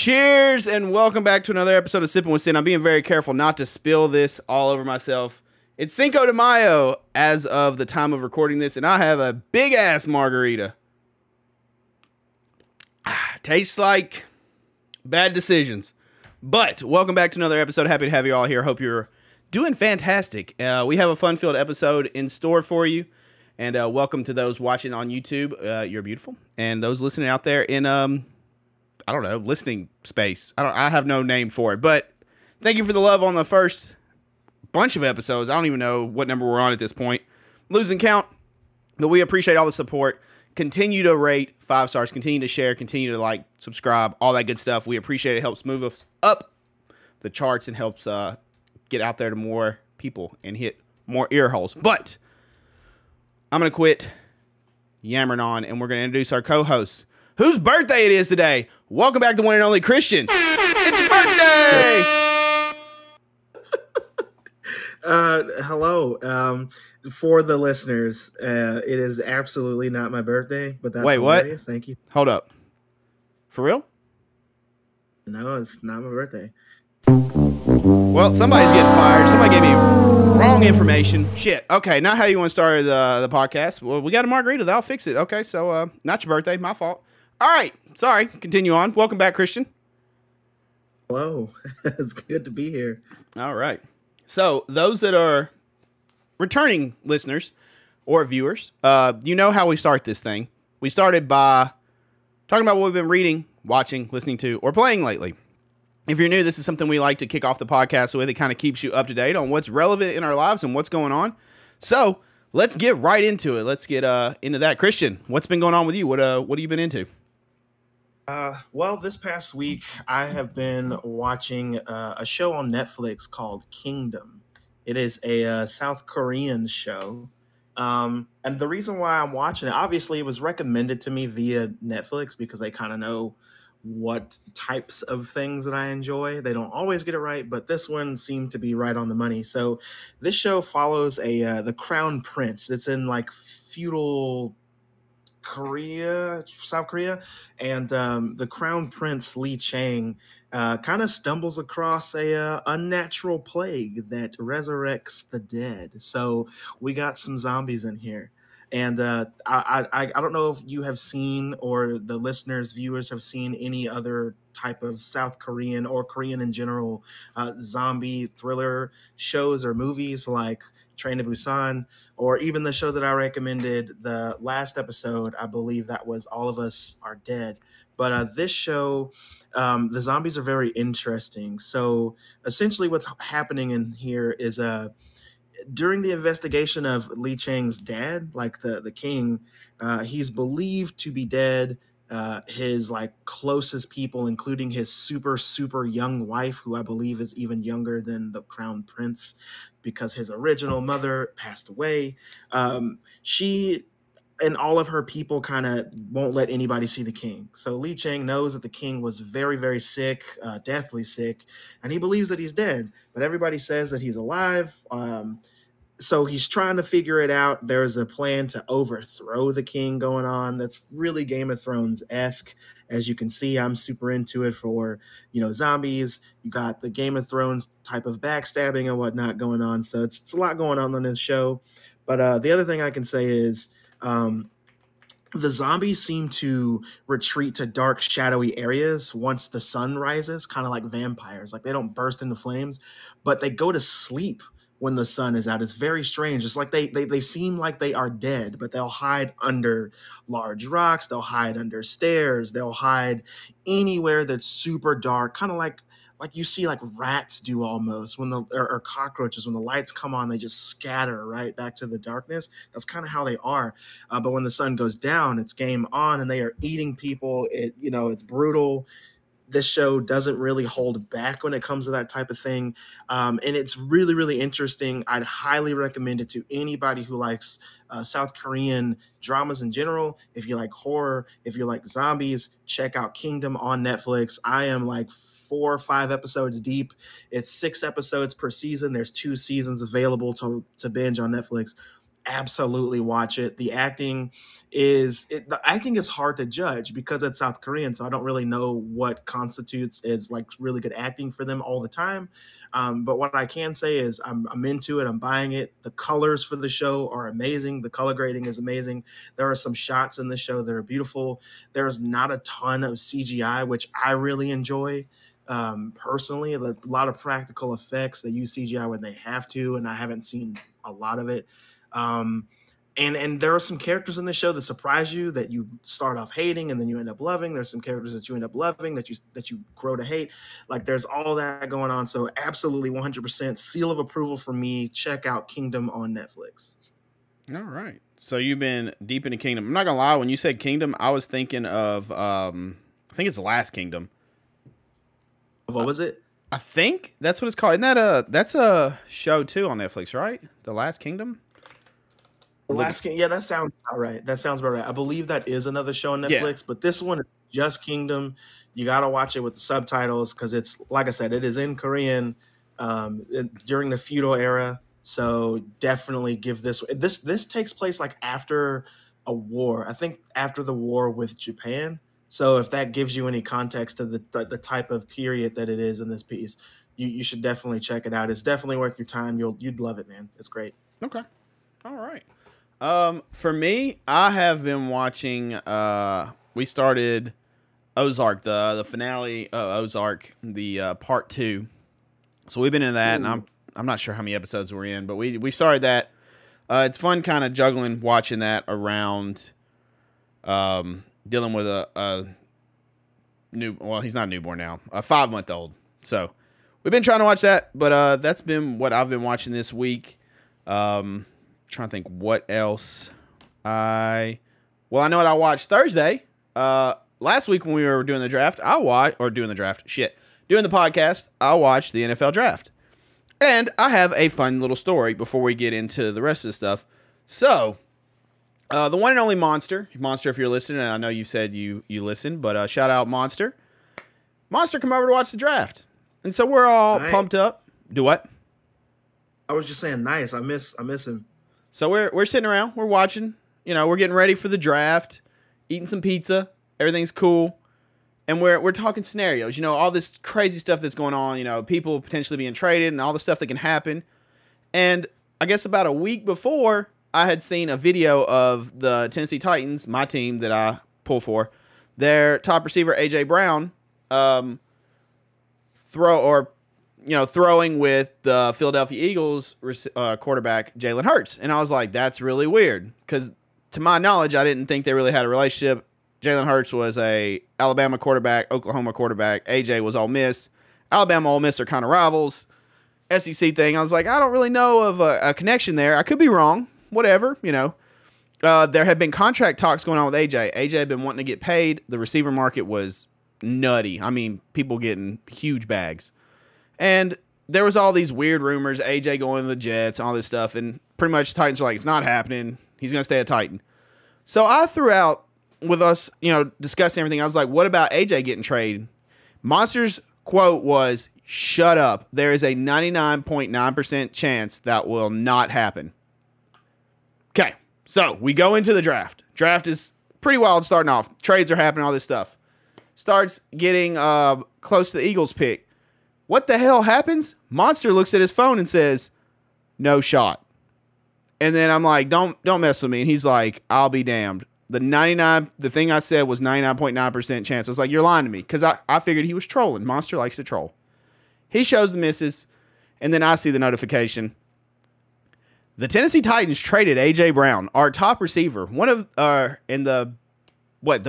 Cheers and welcome back to another episode of Sippin With Sin. I'm being very careful not to spill this all over myself. It's Cinco de Mayo as of the time of recording this, and I have a big ass margarita. Tastes like bad decisions. But welcome back to another episode. Happy to have you all here. Hope you're doing fantastic. We have a fun-filled episode in store for you. And welcome to those watching on YouTube. You're beautiful. And those listening out there in, I don't know, listening space. I have no name for it. But thank you for the love on the first bunch of episodes. I don't even know what number we're on at this point. Losing count. But we appreciate all the support. Continue to rate 5 stars. Continue to share. Continue to like, subscribe. All that good stuff. We appreciate it. It helps move us up the charts and helps get out there to more people and hit more ear holes. But I'm going to quit yammering on, and we're going to introduce our co-hosts, whose birthday it is today. Welcome back to one and only Christian. It's your birthday! Hello. For the listeners, it is absolutely not my birthday, but that's hilarious. Thank you. Hold up. For real? No, it's not my birthday. Well, somebody's getting fired. Somebody gave me wrong information. Shit. Okay, not how you want to start the podcast. Well, we got a margarita. That'll fix it. Okay, so not your birthday. My fault. All right. Sorry. Continue on. Welcome back, Christian. Hello. It's good to be here. All right. So those that are returning listeners or viewers, you know how we start this thing. We started by talking about what we've been reading, watching, listening to, or playing lately. If you're new, this is something we like to kick off the podcast with. It kind of keeps you up to date on what's relevant in our lives and what's going on. So let's get right into it. Let's get into that. Christian, what's been going on with you? What have you been into? Well, this past week, I have been watching a show on Netflix called Kingdom. It is a South Korean show. And the reason why I'm watching it, obviously, it was recommended to me via Netflix because they kind of know what types of things that I enjoy. They don't always get it right, but this one seemed to be right on the money. So this show follows the Crown Prince. It's in like feudal Korea, South Korea, and the Crown Prince Lee Chang kind of stumbles across a unnatural plague that resurrects the dead. So we got some zombies in here. And I don't know if you have seen, or the listeners, viewers have seen any other type of South Korean or Korean in general zombie thriller shows or movies like Train to Busan, or even the show that I recommended the last episode. I believe that was All of Us Are Dead. But this show, the zombies are very interesting. So essentially what's happening in here is during the investigation of Lee Chang's dad, like the king, he's believed to be dead. His like closest people, including his super young wife, who I believe is even younger than the Crown Prince, because his original mother passed away. She and all of her people kind of won't let anybody see the king. So Lee Chang knows that the king was very sick, deathly sick, and he believes that he's dead, but everybody says that he's alive. So he's trying to figure it out. There's a plan to overthrow the king going on. That's really Game of Thrones-esque. As you can see, I'm super into it for, zombies. You got the Game of Thrones type of backstabbing and whatnot going on. So it's a lot going on this show. But the other thing I can say is the zombies seem to retreat to dark, shadowy areas once the sun rises, kind of like vampires. Like they don't burst into flames, but they go to sleep when the sun is out. It's very strange. It's like they seem like they are dead, but they'll hide under large rocks. They'll hide under stairs. They'll hide anywhere that's super dark, kind of like you see like rats do almost when or cockroaches. When the lights come on, they just scatter right back to the darkness. That's kind of how they are. But when the sun goes down, it's game on, and they are eating people. It's brutal. This show doesn't really hold back when it comes to that type of thing. And it's really interesting. I'd highly recommend it to anybody who likes South Korean dramas in general. If you like horror, if you like zombies, check out Kingdom on Netflix. I am like 4 or 5 episodes deep. It's 6 episodes per season. There's 2 seasons available to binge on Netflix. absolutely watch it. The acting is hard to judge because it's South Korean, so I don't really know what constitutes as like really good acting for them all the time. But what I can say is I'm into it. I'm buying it. The colors for the show are amazing. The color grading is amazing. There are some shots in the show that are beautiful. There's not a ton of CGI, which I really enjoy. Personally, a lot of practical effects. They use CGI when they have to, and I haven't seen a lot of it. And there are some characters in the show that surprise you, that you start off hating and then you end up loving. There's some characters that you end up loving that you grow to hate. Like there's all that going on. So absolutely 100% seal of approval for me. Check out Kingdom on Netflix. All right. So you've been deep into Kingdom. I'm not gonna lie, when you said Kingdom, I was thinking of I think it's Last Kingdom. What was it? I think that's what it's called. Isn't that that's a show too on Netflix, right? The Last Kingdom? Yeah, that sounds about right. That sounds about right. I believe that is another show on Netflix, but this one is just Kingdom. You got to watch it with the subtitles because it's, like I said, it is in Korean during the feudal era. So definitely give this. This takes place like after a war. I think after the war with Japan. So if that gives you any context to the type of period that it is in this piece, you should definitely check it out. It's definitely worth your time. You'd love it, man. It's great. Okay. All right. For me, I have been watching, we started Ozark, the finale of Ozark, the part 2. So we've been in that, and I'm not sure how many episodes we're in, but we started that. It's fun kind of juggling, watching that around, dealing with a he's not newborn now, a 5-month-old. So we've been trying to watch that, but that's been what I've been watching this week. Trying to think what else I know what I watched Thursday. Last week when we were doing the draft, doing the podcast, I watched the NFL draft. And I have a fun little story before we get into the rest of the stuff. So, the one and only Monster, if you're listening, and I know you said you listen, but shout out Monster. Monster, come over to watch the draft. And so we're all pumped up. Do what? I was just saying nice. I miss him. So we're sitting around, we're watching, we're getting ready for the draft, eating some pizza, everything's cool, and we're talking scenarios, all this crazy stuff that's going on, people potentially being traded and all the stuff that can happen. And I guess about a week before, I had seen a video of the Tennessee Titans, my team that I pull for, their top receiver AJ Brown throwing with the Philadelphia Eagles quarterback Jalen Hurts. And I was like, that's really weird. Because to my knowledge, I didn't think they really had a relationship. Jalen Hurts was a Alabama quarterback, Oklahoma quarterback. AJ was Ole Miss. Alabama, Ole Miss are kind of rivals. SEC thing. I was like, I don't really know of a connection there. I could be wrong. Whatever, There had been contract talks going on with AJ. AJ had been wanting to get paid. The receiver market was nutty. I mean, people getting huge bags. And there was all these weird rumors, AJ going to the Jets, all this stuff, and pretty much the Titans were like, it's not happening. He's going to stay a Titan. So I threw out, with us, discussing everything, I was like, what about AJ getting traded? Monster's quote was, shut up. There is a 99.9% chance that will not happen. Okay, so we go into the draft. Draft is pretty wild starting off. Trades are happening, all this stuff. Starts getting close to the Eagles pick. What the hell happens? Monster looks at his phone and says, no shot. And then I'm like, don't mess with me. And he's like, I'll be damned. The thing I said was 99.9% chance. I was like, you're lying to me. Because I figured he was trolling. Monster likes to troll. He shows the misses. And then I see the notification. The Tennessee Titans traded A.J. Brown, our top receiver. One of the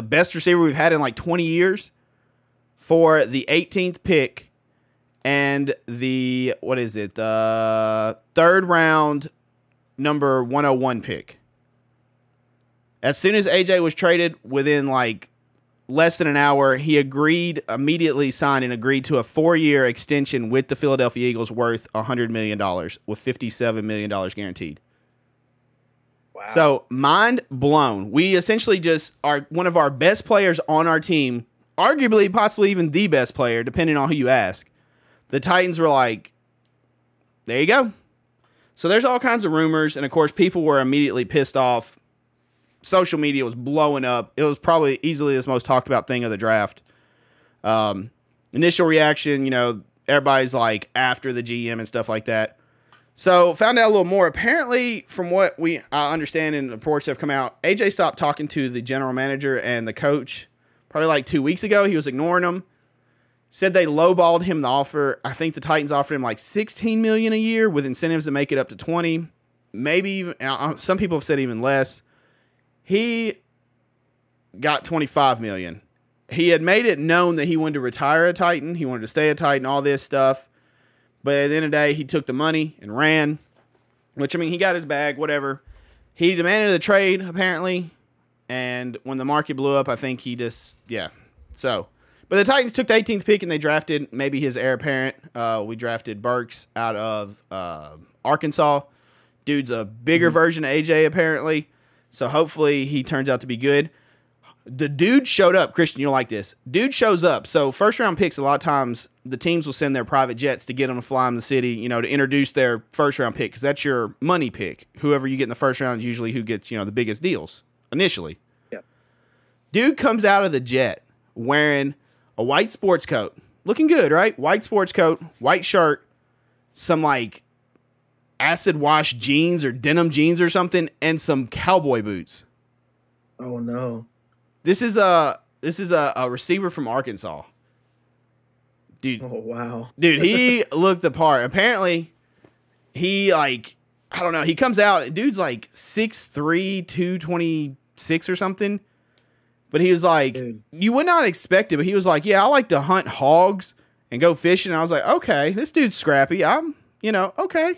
best receiver we've had in like 20 years. For the 18th pick. And the third round number 101 pick. As soon as AJ was traded, within like less than an hour, he immediately agreed to a 4-year extension with the Philadelphia Eagles worth $100 million with $57 million guaranteed. Wow. So mind blown. We essentially just are one of our best players on our team, arguably possibly even the best player, depending on who you ask. The Titans were like, there you go. So there's all kinds of rumors, and of course, people were immediately pissed off. Social media was blowing up. It was probably easily the most talked about thing of the draft. Initial reaction, everybody's like after the GM and stuff like that. So found out a little more. Apparently, from what I understand and reports have come out, AJ stopped talking to the general manager and the coach probably like 2 weeks ago. He was ignoring them. Said they lowballed him the offer. I think the Titans offered him like $16 million a year with incentives to make it up to 20. Maybe even, some people have said even less. He got $25 million. He had made it known that he wanted to retire a Titan. He wanted to stay a Titan, all this stuff. But at the end of the day, he took the money and ran, which, he got his bag, whatever. He demanded a trade, apparently. And when the market blew up, I think he just, So, but the Titans took the 18th pick and they drafted maybe his heir apparent. We drafted Burks out of Arkansas. Dude's a bigger version of AJ, apparently. So hopefully he turns out to be good. The dude showed up. Christian, you'll like this. Dude shows up. So first round picks, a lot of times the teams will send their private jets to get them to fly in the city, to introduce their first round pick, because that's your money pick. Whoever you get in the first round is usually who gets, the biggest deals initially. Yep. Dude comes out of the jet wearing a white sports coat. Looking good, right? White sports coat, white shirt, some like acid wash jeans or denim jeans or something, and some cowboy boots. Oh no. This is a receiver from Arkansas. Dude. Oh wow. Dude, he looked the part. Apparently, he I don't know, he comes out, dude's like 6'3", 226 or something. But he was like, dude, you would not expect it, but he was like, yeah, I like to hunt hogs and go fishing. And I was like, okay, this dude's scrappy. I'm, okay.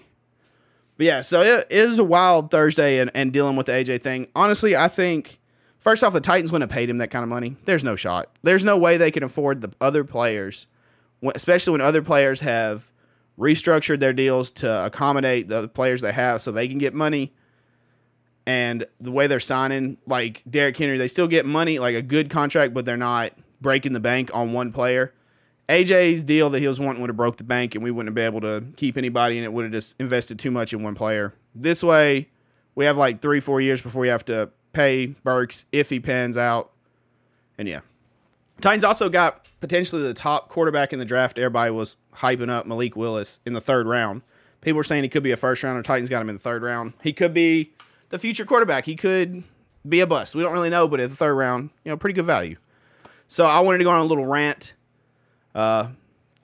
But yeah, so it is a wild Thursday and dealing with the AJ thing. Honestly, I think, first off, the Titans wouldn't have paid him that kind of money. There's no shot. There's no way they can afford the other players, especially when other players have restructured their deals to accommodate the players they have so they can get money. And the way they're signing, like Derrick Henry, they still get money, like a good contract, but they're not breaking the bank on one player. AJ's deal that he was wanting would have broke the bank, and we wouldn't have been able to keep anybody, and it would have just invested too much in one player. This way, we have like 3-4 years before we have to pay Burks if he pans out. And yeah. Titans also got potentially the top quarterback in the draft. Everybody was hyping up Malik Willis in the third round. People were saying he could be a first rounder. Titans got him in the third round. He could be the future quarterback. He could be a bust. We don't really know, but at the third round, pretty good value. So I wanted to go on a little rant about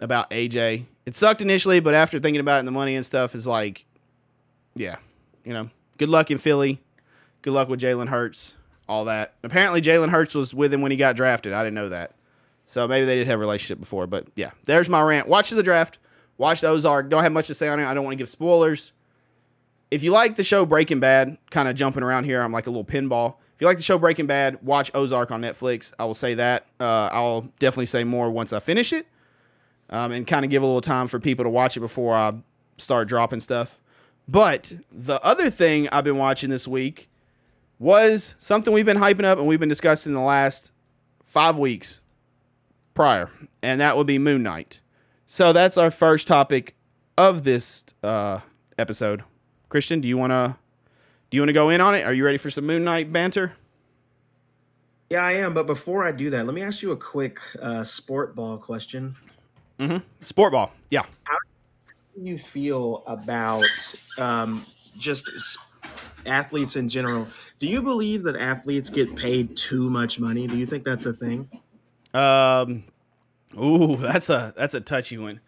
AJ. It sucked initially, but after thinking about it and the money and stuff, is like, yeah, good luck in Philly. Good luck with Jalen Hurts, all that. Apparently, Jalen Hurts was with him when he got drafted. I didn't know that. So maybe they did have a relationship before. But yeah, there's my rant. Watch the draft. Watch the Ozark. Don't have much to say on it. I don't want to give spoilers. If you like the show Breaking Bad, kind of jumping around here, I'm like a little pinball. If you like the show Breaking Bad, watch Ozark on Netflix. I will say that. I'll definitely say more once I finish it. And kind of give a little time for people to watch it before I start dropping stuff. But the other thing I've been watching this week was something we've been hyping up and we've been discussing in the last 5 weeks prior. And that would be Moon Knight. So that's our first topic of this episode. Christian, do you want to go in on it? Are you ready for some Moon Knight banter? Yeah, I am. But before I do that, let me ask you a quick sport ball question. Mm-hmm. Sport ball. Yeah. How do you feel about just athletes in general? Do you believe that athletes get paid too much money? Do you think that's a thing? Ooh, that's a touchy one.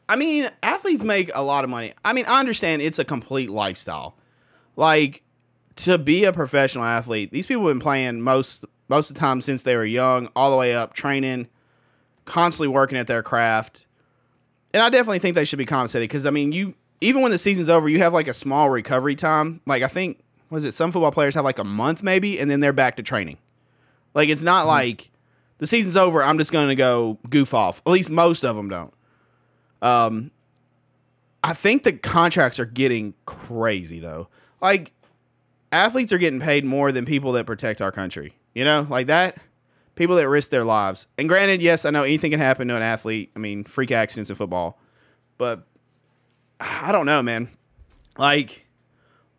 I mean, athletes make a lot of money. I mean, I understand it's a complete lifestyle. Like, to be a professional athlete, these people have been playing most of the time since they were young, all the way up, training, constantly working at their craft. And I definitely think they should be compensated because, I mean, even when the season's over, you have like a small recovery time. Like, I think, some football players have like a month maybe, and then they're back to training. Like, it's not like the season's over, I'm just going to go goof off. At least most of them don't. I think the contracts are getting crazy, though. Like, athletes are getting paid more than people that protect our country. Like that. People that risk their lives. And granted, yes, I know anything can happen to an athlete. I mean, freak accidents in football. But I don't know, man. Like,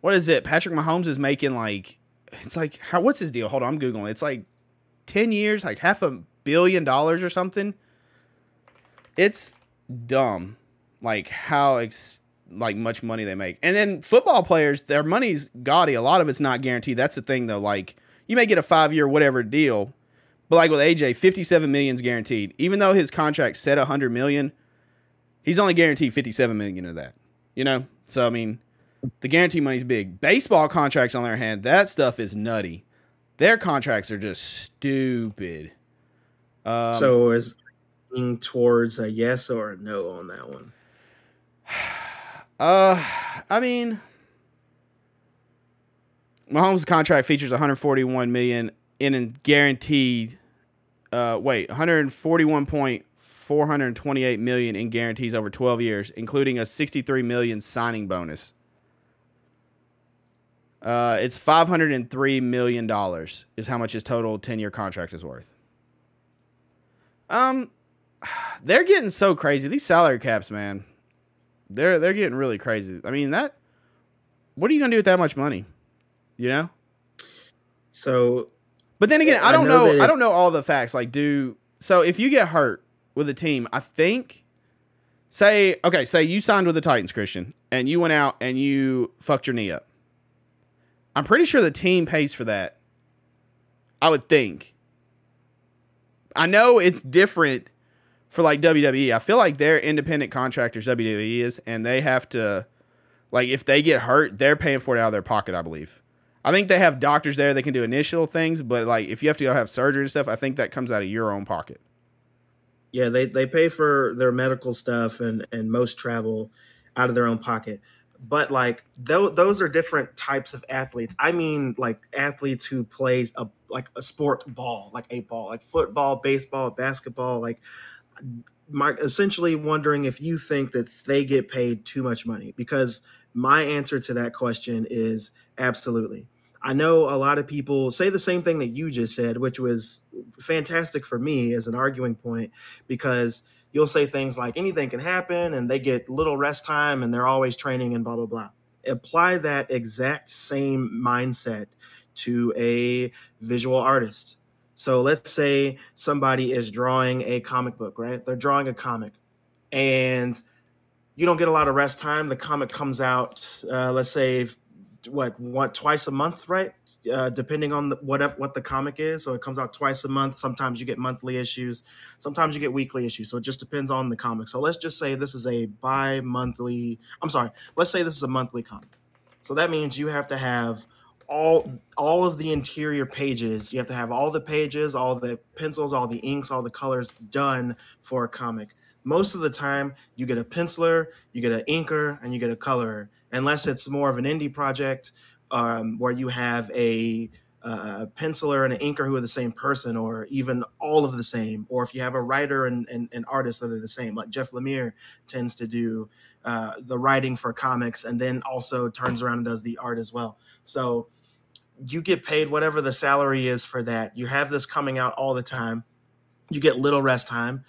what is it? Patrick Mahomes is making like, it's like, what's his deal? Hold on, I'm Googling. It's like 10 years, like $500 million or something. It's dumb. Like how like much money they make. And then football players, their money's gaudy. A lot of it's not guaranteed. That's the thing though. Like you may get a 5-year whatever deal, but like with AJ, 57 million is guaranteed. Even though his contract said 100 million, he's only guaranteed 57 million of that. You know? So I mean, the guarantee money's big. Baseball contracts on the other hand, that stuff is nutty. Their contracts are just stupid. So is towards a yes or a no on that one? I mean, Mahomes' contract features 141 million in a guaranteed. 141.428 million in guarantees over 12 years, including a 63 million signing bonus. It's $503 million is how much his total 10-year contract is worth. They're getting so crazy. These salary caps, man. They're getting really crazy. I mean, what are you gonna do with that much money? You know? So, but then again, I don't know all the facts. Like, so if you get hurt with a team, I think say you signed with the Titans, Christian, and you went out and you fucked your knee up. I'm pretty sure the team pays for that. I would think. I know it's different for like WWE. I feel like they're independent contractors, WWE is, and they have to, like, if they get hurt, they're paying for it out of their pocket, I believe. I think they have doctors there that can do initial things, but like if you have to go have surgery and stuff, I think that comes out of your own pocket. Yeah, they pay for their medical stuff and most travel out of their own pocket. But like those are different types of athletes. I mean, like athletes who plays a sport ball, like a ball, like football, baseball, basketball. Like, essentially wondering if you think that they get paid too much money. Because my answer to that question is absolutely. I know a lot of people say the same thing that you just said, which was fantastic for me as an arguing point, because you'll say things like anything can happen and they get little rest time and they're always training and blah, blah, blah. Apply that exact same mindset to a visual artist. So let's say somebody is drawing a comic book, right? They're drawing a comic and you don't get a lot of rest time. The comic comes out, let's say, twice a month, right? Depending on what the comic is. So it comes out twice a month. Sometimes you get monthly issues. Sometimes you get weekly issues. So it just depends on the comic. So let's just say this is a let's say this is a monthly comic. So that means you have to have all of the interior pages. You have to have all the pages, all the pencils, all the inks, all the colors done for a comic. Most of the time, you get a penciler, you get an inker, and you get a colorer. Unless it's more of an indie project where you have a penciler and an inker who are the same person, or even all of the same, or if you have a writer and artist that are the same, like Jeff Lemire tends to do the writing for comics and then also turns around and does the art as well. So you get paid whatever the salary is for that. You have this coming out all the time. You get little rest time.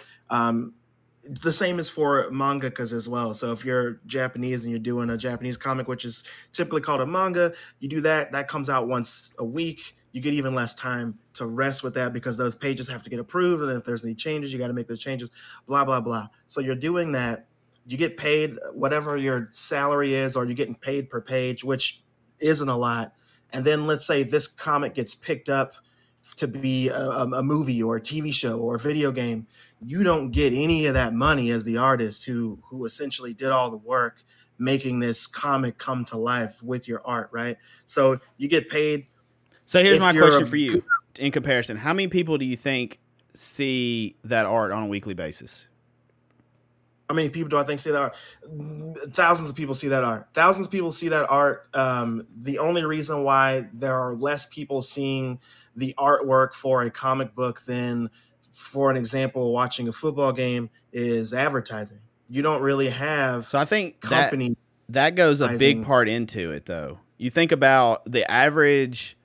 The same is for mangakas as well. So if you're Japanese and you're doing a Japanese comic, which is typically called a manga, you do that comes out once a week. You get even less time to rest with that because those pages have to get approved. And then if there's any changes, you got to make those changes, blah, blah, blah. So you're doing that. You get paid whatever your salary is, or you're getting paid per page, which isn't a lot. And then let's say this comic gets picked up to be a movie or a TV show or a video game. You don't get any of that money as the artist who essentially did all the work making this comic come to life with your art, right? So you get paid. So here's my question for you in comparison. How many people do you think see that art on a weekly basis? How many people do I think see that art? Thousands of people see that art. Thousands of people see that art. The only reason why there are less people seeing the artwork for a comic book than, for an example, watching a football game is advertising. You don't really have. So I think that goes a big part into it, though. You think about the average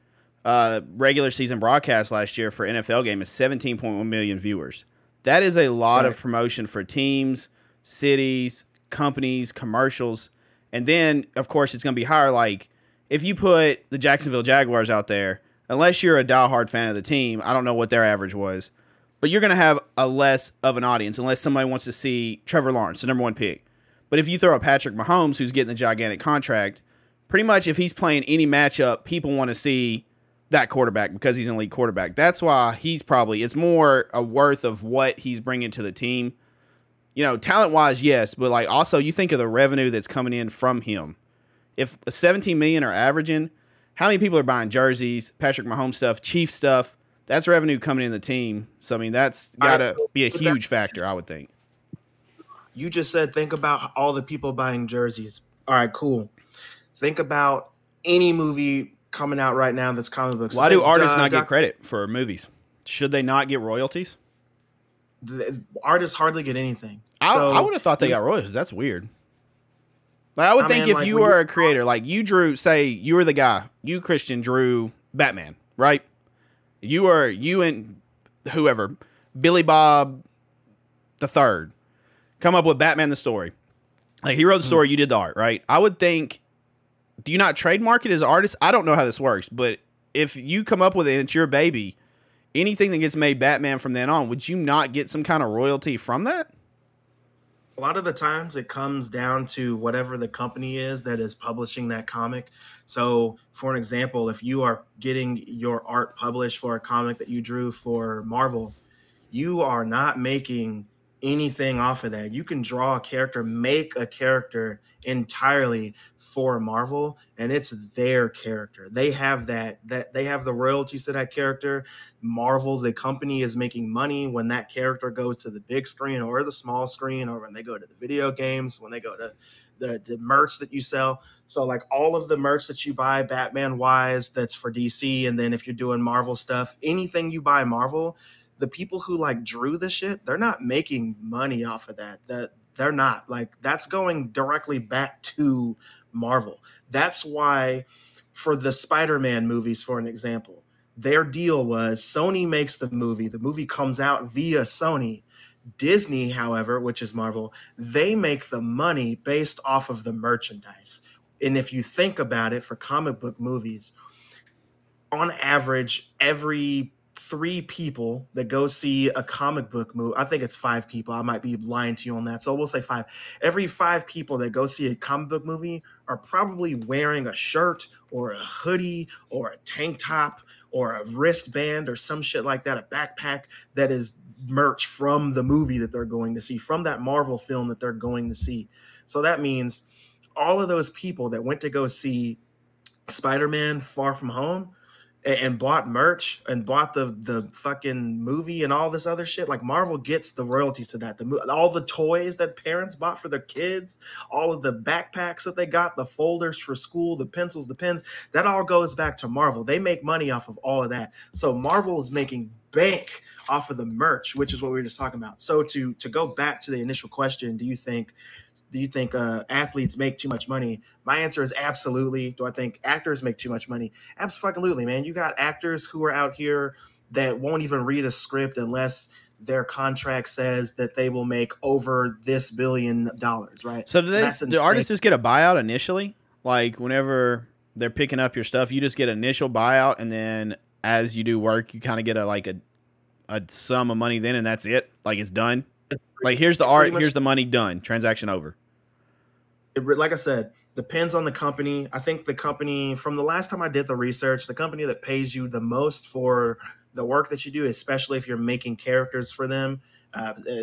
regular season broadcast last year for NFL game is 17.1 million viewers. That is a lot of promotion for teams, cities, companies, commercials, and then of course it's going to be higher. Like if you put the Jacksonville Jaguars out there, unless you're a diehard fan of the team, I don't know what their average was, but you're going to have a less of an audience unless somebody wants to see Trevor Lawrence, the number one pick. But if you throw a Patrick Mahomes, who's getting a gigantic contract, pretty much if he's playing any matchup, people want to see that quarterback because he's an elite quarterback. That's why it's more a worth of what he's bringing to the team. You know, talent-wise, yes, but like also you think of the revenue that's coming in from him. If 17 million are averaging, how many people are buying jerseys, Patrick Mahomes stuff, Chiefs stuff? That's revenue coming in the team. So I mean, that's got to be a huge factor, I would think. You just said think about all the people buying jerseys. All right, cool. Think about any movie coming out right now that's comic books. Why do artists not get credit for movies? Should they not get royalties? The artists hardly get anything. I would have thought they got royalties. That's weird. Like, I would think if you were a creator, like you drew, say you were the guy, you Christian drew Batman, right? You and whoever, Billy Bob the Third, come up with Batman the story. Like he wrote the story, you did the art, right? I would think, do you not trademark it as an artist? I don't know how this works, but if you come up with it and it's your baby, anything that gets made Batman from then on, would you not get some kind of royalty from that? A lot of the times it comes down to whatever the company is that is publishing that comic. So for an example, if you are getting your art published for a comic that you drew for Marvel, you are not making anything off of that. You can draw a character, make a character entirely for Marvel, and it's their character. They have that they have the royalties to that character. Marvel, the company, is making money when that character goes to the big screen or the small screen, or when they go to the video games, when they go to the merch that you sell. So like all of the merch that you buy Batman wise, that's for DC, and then if you're doing Marvel stuff, anything you buy Marvel, the people who like drew the shit, they're not making money off of that. They're not. Like that's going directly back to Marvel. That's why for the Spider-Man movies, for an example, their deal was Sony makes the movie comes out via Sony. Disney, however, which is Marvel, they make the money based off of the merchandise. And if you think about it, for comic book movies, on average, every 3 people that go see a comic book movie, I think it's 5 people, I might be lying to you on that, so we'll say 5. Every 5 people that go see a comic book movie are probably wearing a shirt or a hoodie or a tank top or a wristband or some shit like that, a backpack that is merch from the movie that they're going to see, from that Marvel film that they're going to see. So that means all of those people that went to go see Spider-Man Far From Home and bought merch and bought the fucking movie and all this other shit, like Marvel gets the royalties to that. All the toys that parents bought for their kids, all of the backpacks that they got, the folders for school, the pencils, the pens, that all goes back to Marvel. They make money off of all of that. So Marvel is making bank off of the merch, which is what we were just talking about. So to go back to the initial question, do you think athletes make too much money? My answer is absolutely. Do I think actors make too much money? Absolutely, man. You got actors who are out here that won't even read a script unless their contract says that they will make over this $1 billion, right? So do artists just get a buyout initially? Like whenever they're picking up your stuff, you just get an initial buyout, and then as you do work, you kind of get a sum of money then, and that's it? Like it's done? Like here's the art, here's the money, done. Transaction over. Like I said, depends on the company. I think the company, from the last time I did the research, the company that pays you the most for the work that you do, especially if you're making characters for them,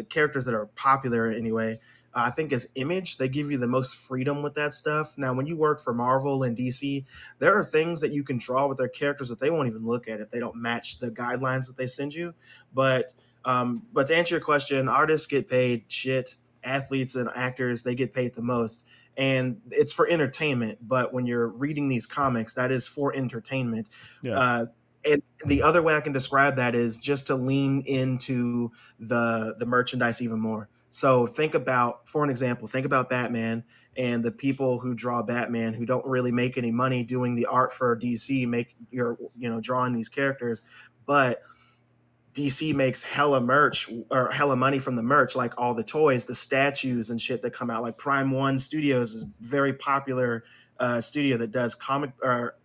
characters that are popular anyway, I think is Image. They give you the most freedom with that stuff. Now, when you work for Marvel and DC, there are things that you can draw with their characters that they won't even look at if they don't match the guidelines that they send you. But to answer your question, artists get paid shit. Athletes and actors, they get paid the most. And it's for entertainment. But when you're reading these comics, that is for entertainment. Yeah. And the other way I can describe that is just to lean into the merchandise even more. So for an example, think about Batman and the people who draw Batman who don't really make any money doing the art for DC, drawing these characters. But DC makes hella merch or hella money from the merch, like all the toys, the statues and shit that come out. Like Prime One Studios is a very popular studio that does comic or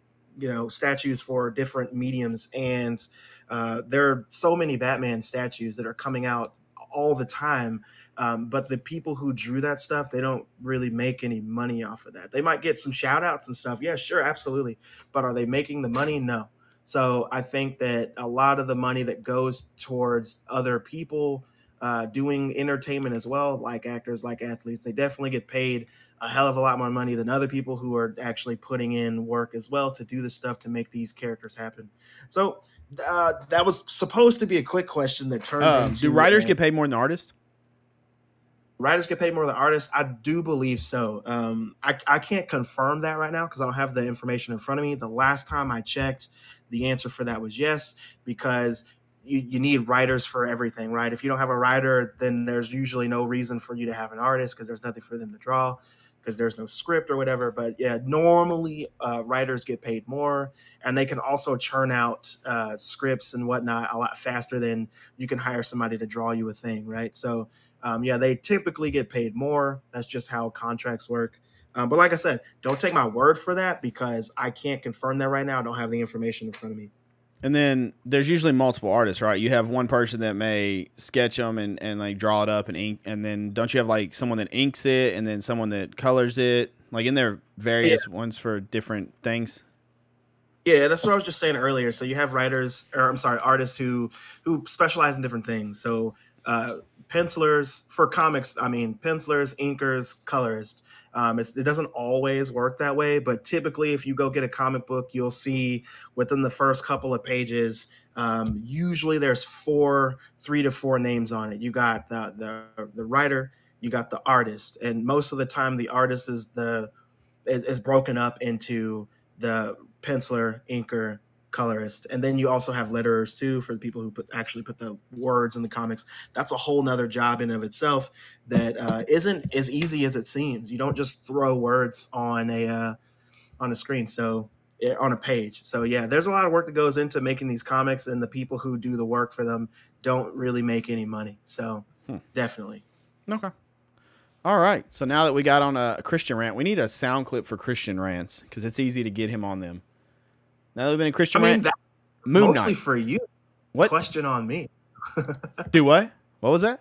statues for different mediums, and there are so many Batman statues that are coming out all the time. But the people who drew that stuff, they don't really make any money off of that. They might get some shout outs and stuff. Yeah, sure, absolutely. But are they making the money? No. So I think that a lot of the money that goes towards other people doing entertainment as well, like actors, like athletes, they definitely get paid a hell of a lot more money than other people who are actually putting in work as well to do the stuff to make these characters happen. So that was supposed to be a quick question that turned into... Do writers get paid more than artists? Writers get paid more than artists? I do believe so. I can't confirm that right now because I don't have the information in front of me. The last time I checked, the answer for that was yes, because you need writers for everything, right? If you don't have a writer, then there's usually no reason for you to have an artist because there's nothing for them to draw because there's no script or whatever. But yeah, normally writers get paid more, and they can also churn out scripts and whatnot a lot faster than you can hire somebody to draw you a thing, right? So yeah, they typically get paid more. That's just how contracts work. But like I said, don't take my word for that because I can't confirm that right now. I don't have the information in front of me. And then there's usually multiple artists, right? You have one person that may sketch them and like draw it up and ink. And then don't you have like someone that inks it and then someone that colors it? Like in there various ones for different things? Yeah, that's what I was just saying earlier. So you have artists who specialize in different things. So pencilers for comics, pencilers, inkers, colorists. It doesn't always work that way, but typically if you go get a comic book, you'll see within the first couple of pages, usually there's 3 to 4 names on it. You got the writer, you got the artist, and most of the time the artist is broken up into the penciler, inker, colorist, and then you also have letterers too for the people who actually put the words in the comics. That's a whole nother job in of itself that isn't as easy as it seems. You don't just throw words on a screen, so on a page. So yeah, there's a lot of work that goes into making these comics, and the people who do the work for them don't really make any money. So definitely. Okay. All right. So now that we got on a Christian rant, we need a sound clip for Christian rants because it's easy to get him on them. Now that we've been in Christian rant, that Moon mostly Knight. For you. What? Question on me. Do what? What was that?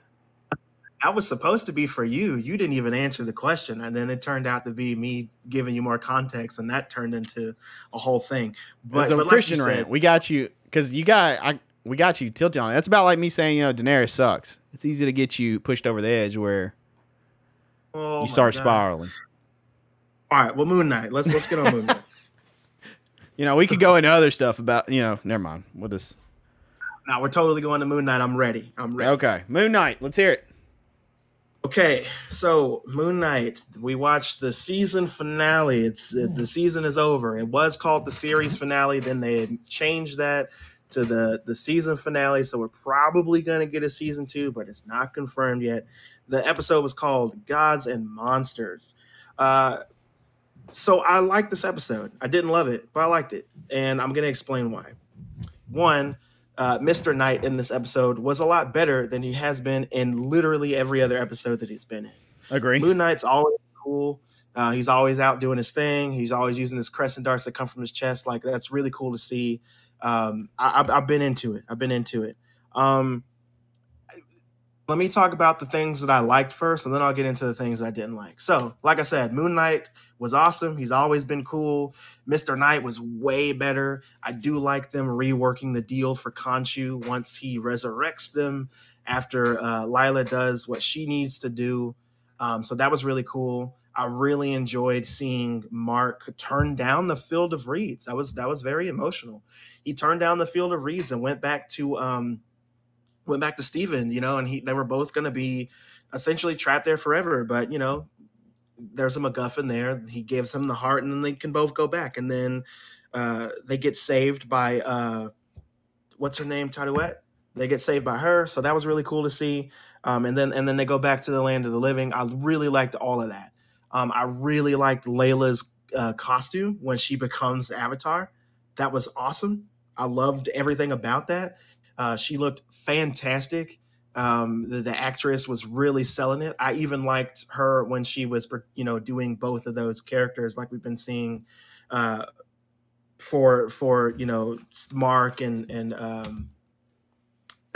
That was supposed to be for you. You didn't even answer the question, and then it turned out to be me giving you more context, and that turned into a whole thing. But a Christian rant. We got you because we got you tilted on it. That's about like me saying, Daenerys sucks. It's easy to get you pushed over the edge where you start spiraling. All right, well, Moon Knight. Let's get on Moon Knight. We could go into other stuff about, never mind. We'll just. No, we're totally going to Moon Knight. I'm ready. Okay. Moon Knight. Let's hear it. Okay. So Moon Knight, we watched the season finale. The season is over. It was called the series finale. Then they changed that to the season finale. So we're probably going to get a season 2, but it's not confirmed yet. The episode was called Gods and Monsters. So I liked this episode. I didn't love it, but I liked it. And I'm going to explain why. One, Mr. Knight in this episode was a lot better than he has been in literally every other episode that he's been in. Agree. Moon Knight's always cool. He's always out doing his thing. He's always using his crescent darts that come from his chest. Like, that's really cool to see. I've been into it. Let me talk about the things that I liked first, and then I'll get into the things I didn't like. So, like I said, Moon Knight was awesome. He's always been cool. Mr. Knight was way better. I do like them reworking the deal for Khonshu once he resurrects them after Lila does what she needs to do. So that was really cool. I really enjoyed seeing Mark turn down the Field of Reeds. That was very emotional. He turned down the Field of Reeds and went back to Steven, and they were both going to be essentially trapped there forever. But, there's a MacGuffin there. He gives him the heart, and then they can both go back. And then they get saved by, what's her name, Tattooette? They get saved by her. So that was really cool to see. And then they go back to the land of the living. I really liked all of that. I really liked Layla's costume when she becomes Avatar. That was awesome. I loved everything about that. She looked fantastic. The actress was really selling it. I even liked her when she was, doing both of those characters, like we've been seeing uh, for Mark and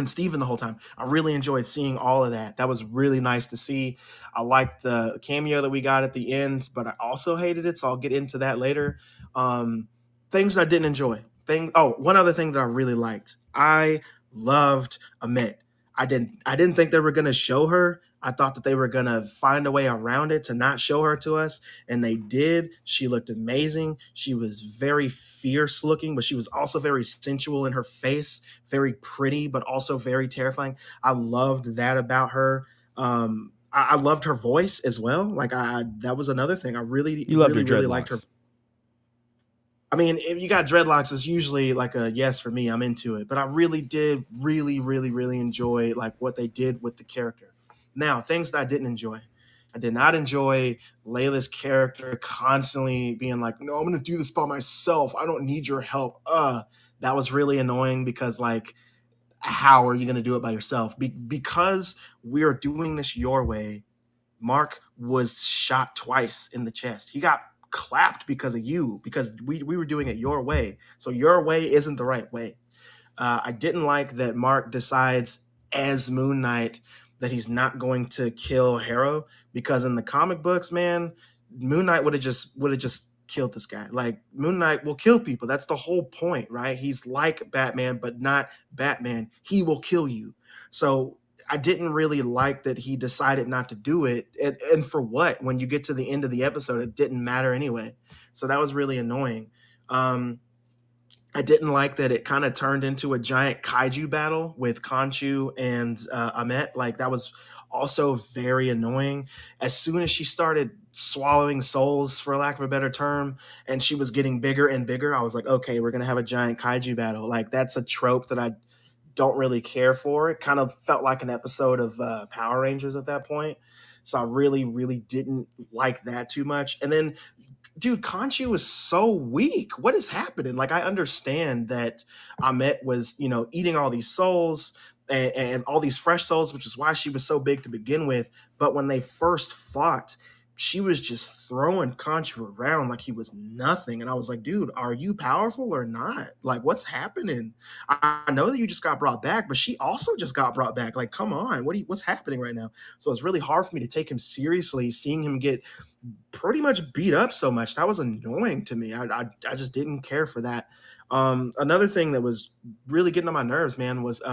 Steven the whole time. I really enjoyed seeing all of that. That was really nice to see. I liked the cameo that we got at the end, but I also hated it, so I'll get into that later. Things I didn't enjoy. One other thing that I really liked. I loved Amit. I didn't think they were gonna show her. I thought that they were gonna find a way around it to not show her to us, and they did. She looked amazing. She was very fierce looking, but she was also very sensual in her face, very pretty, but also very terrifying. I loved that about her. I loved her voice as well. Like that was another thing. I really, You loved really, her really liked her. dreadlocks. I mean, if you got dreadlocks, it's usually like a yes for me. I'm into it. But I really did really, really, really enjoy like what they did with the character. Now, things that I didn't enjoy. I did not enjoy Layla's character constantly being like, no, I'm going to do this by myself. I don't need your help. That was really annoying because like, how are you going to do it by yourself? Because we are doing this your way. Mark was shot twice in the chest. He got clapped because of you, because we were doing it your way. So your way isn't the right way. I didn't like that Mark decides as Moon Knight that he's not going to kill Harrow, because in the comic books, man, Moon Knight would have just killed this guy. Like, Moon Knight will kill people. That's the whole point, right? He's like Batman, but not Batman. He will kill you. So I didn't really like that he decided not to do it. And for what? When you get to the end of the episode, it didn't matter anyway. So that was really annoying. I didn't like that it kind of turned into a giant kaiju battle with Khonshu and Amet. Like, that was also very annoying. As soon as she started swallowing souls, for lack of a better term, and she was getting bigger and bigger, I was like, okay, we're going to have a giant kaiju battle. Like, that's a trope that I don't really care for. It kind of felt like an episode of Power Rangers at that point. So I really, really didn't like that too much. And then, dude, Khonshu was so weak. What is happening? Like, I understand that Amet was, eating all these souls and all these fresh souls, which is why she was so big to begin with. But when they first fought, she was just throwing Khonshu around like he was nothing. And I was like, dude, are you powerful or not? Like, what's happening? I know that you just got brought back, but she also just got brought back. Like, come on, what's happening right now? So it's really hard for me to take him seriously, seeing him get pretty much beat up so much. That was annoying to me. I just didn't care for that. Another thing that was really getting on my nerves, man, was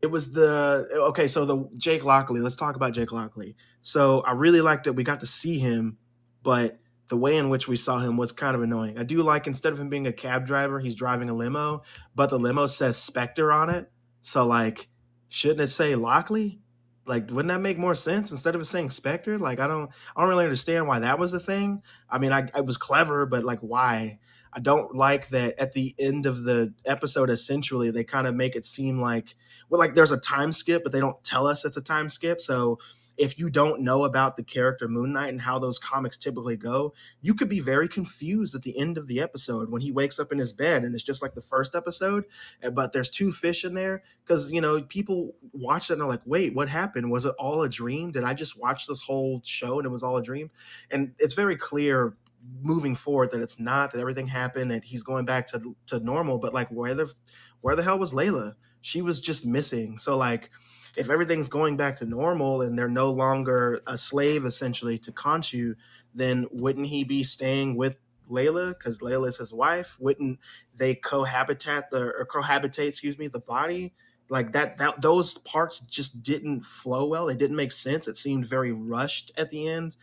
it was so the Jake Lockley. Let's talk about Jake Lockley. So I really liked that we got to see him, but the way in which we saw him was kind of annoying. I do like, instead of him being a cab driver, he's driving a limo, but the limo says Spectre on it. So, like, shouldn't it say Lockley? Like, wouldn't that make more sense instead of it saying Spectre? Like, I don't really understand why that was the thing. I mean, I was clever, but like, why? I don't like that at the end of the episode, essentially, they kind of make it seem like, well, like there's a time skip, but they don't tell us it's a time skip. So if you don't know about the character Moon Knight and how those comics typically go, you could be very confused at the end of the episode when he wakes up in his bed and it's just like the first episode, but there's two fish in there, because, people watch it and they're like, wait, what happened? Was it all a dream? Did I just watch this whole show and it was all a dream? And it's very clear moving forward that it's not, that everything happened, that he's going back to normal. But like, where the hell was Layla? She was just missing. So like, if everything's going back to normal and they're no longer a slave essentially to Khonshu, then wouldn't he be staying with Layla because Layla is his wife? Wouldn't they cohabitate the body? Like that those parts just didn't flow well. It didn't make sense. It seemed very rushed at the end.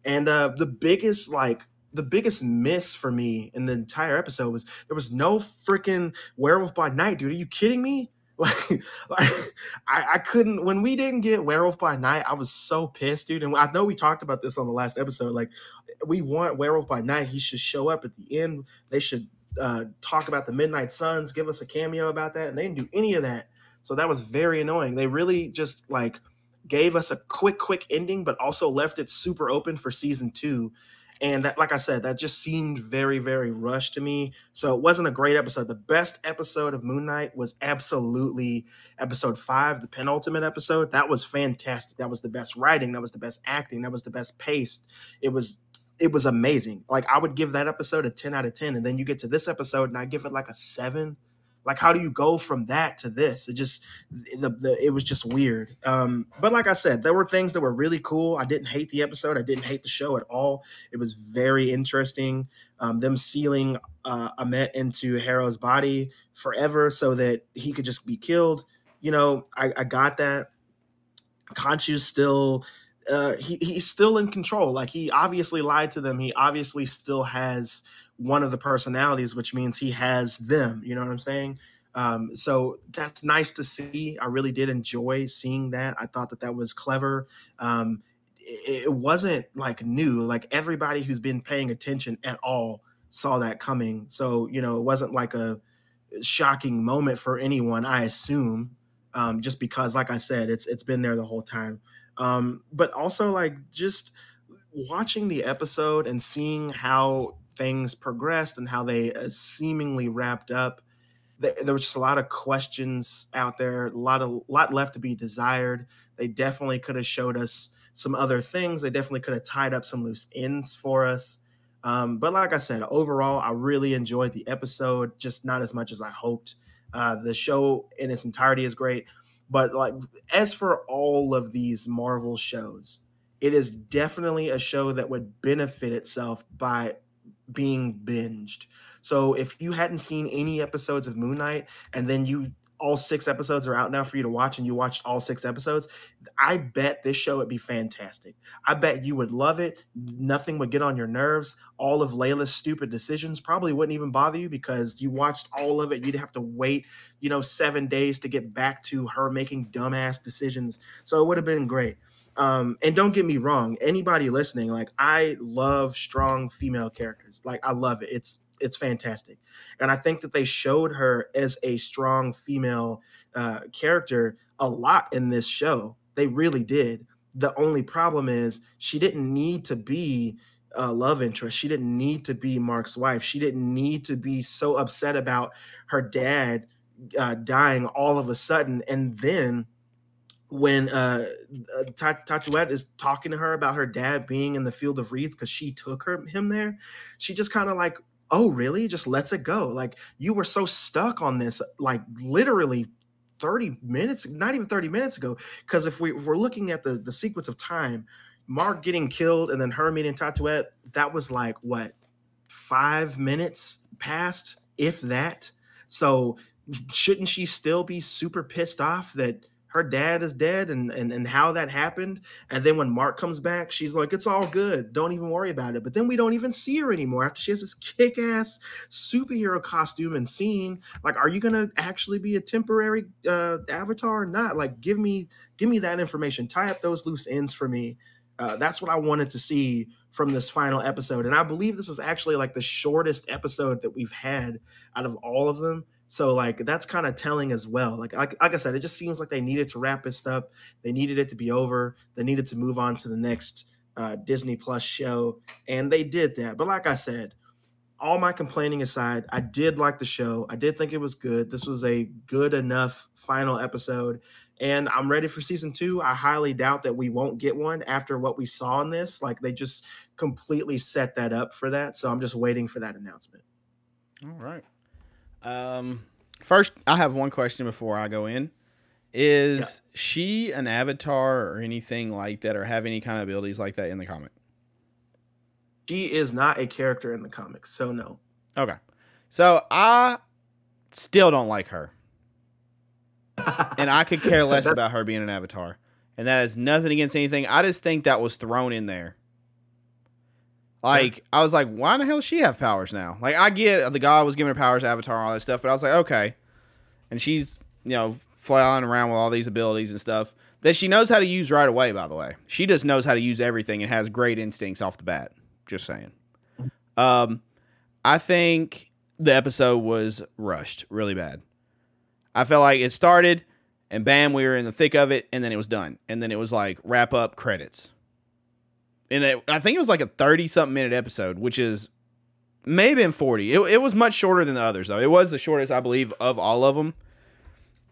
And the biggest miss for me in the entire episode was there was no freaking Werewolf by Night, dude. Are you kidding me? Like I couldn't, when we didn't get Werewolf by Night, I was so pissed, dude. And I know we talked about this on the last episode. Like, we want Werewolf by Night. He should show up at the end. They should talk about the Midnight Suns, give us a cameo about that. And they didn't do any of that. So that was very annoying. They really just like gave us a quick ending, but also left it super open for season 2. And that, like I said, that just seemed very, very rushed to me. So it wasn't a great episode. The best episode of Moon Knight was absolutely episode 5, the penultimate episode. That was fantastic. That was the best writing. That was the best acting. That was the best pace. It was amazing. Like, I would give that episode a 10 out of 10. And then you get to this episode and I give it like a 7. Like, how do you go from that to this? It was just weird. But like I said, there were things that were really cool. I didn't hate the episode. I didn't hate the show at all. It was very interesting. Them sealing Amet into Harrow's body forever so that he could just be killed. I got that. Khonshu's still he's still in control. Like, he obviously lied to them. He obviously still has one of the personalities, which means he has them. You know what I'm saying? So that's nice to see. I really did enjoy seeing that. I thought that was clever. It wasn't like new. Like, everybody who's been paying attention at all saw that coming. So, it wasn't like a shocking moment for anyone, I assume. Just because, like I said, it's been there the whole time. But also, like, just watching the episode and seeing how things progressed and how they seemingly wrapped up, there was just a lot of questions out there, a lot left to be desired. They definitely could have showed us some other things. They definitely could have tied up some loose ends for us. But like I said, overall, I really enjoyed the episode, just not as much as I hoped. The show in its entirety is great. But like, as for all of these Marvel shows, it is definitely a show that would benefit itself by being binged. So if you hadn't seen any episodes of Moon Knight and then all 6 episodes are out now for you to watch and you watched all 6 episodes, I bet this show would be fantastic. I bet you would love it. Nothing would get on your nerves. All of Layla's stupid decisions probably wouldn't even bother you because you watched all of it. You'd have to wait, 7 days to get back to her making dumbass decisions. So it would have been great. And don't get me wrong, anybody listening, like, I love strong female characters. Like, I love it. It's fantastic. And I think that they showed her as a strong female character a lot in this show. They really did. The only problem is she didn't need to be a love interest. She didn't need to be Mark's wife. She didn't need to be so upset about her dad dying all of a sudden. And then when Tatuette is talking to her about her dad being in the field of reeds because she took him there, she just kind of like, oh, really? Just lets it go. Like, you were so stuck on this, like, literally 30 minutes, not even 30 minutes ago. Because if we're looking at the sequence of time, Mark getting killed and then her meeting Tatuette, that was like, what, 5 minutes past, if that? So shouldn't she still be super pissed off that her dad is dead and how that happened? And then when Mark comes back, she's like, it's all good. Don't even worry about it. But then we don't even see her anymore after she has this kick-ass superhero costume and scene. Like, are you going to actually be a temporary avatar or not? Like, give me that information. Tie up those loose ends for me. That's what I wanted to see from this final episode. And I believe this is actually like the shortest episode that we've had out of all of them. So, like, that's kind of telling as well. Like I said, it just seems like they needed to wrap this up. They needed it to be over. They needed to move on to the next Disney Plus show. And they did that. But like I said, all my complaining aside, I did like the show. I did think it was good. This was a good enough final episode. And I'm ready for season 2. I highly doubt that we won't get one after what we saw in this. Like, they just completely set that up for that. So I'm just waiting for that announcement. All right. First, I have one question before I go in. Is she an avatar or anything like that, or have any kind of abilities like that in the comic? She is not a character in the comics, so no. Okay. So I still don't like her. And I could care less about her being an avatar. And that has nothing against anything. I just think that was thrown in there. Like, I was like, why in the hell does she have powers now? Like, I get the god was giving her powers, Avatar, all that stuff, but I was like, okay. And she's, flying around with all these abilities and stuff that she knows how to use right away, by the way. She just knows how to use everything and has great instincts off the bat. Just saying. I think the episode was rushed really bad. I felt like it started, and bam, we were in the thick of it, and then it was done. And then it was like, wrap up, credits. I think it was like a 30-something minute episode, which is maybe in 40. It was much shorter than the others, though. It was the shortest, I believe, of all of them.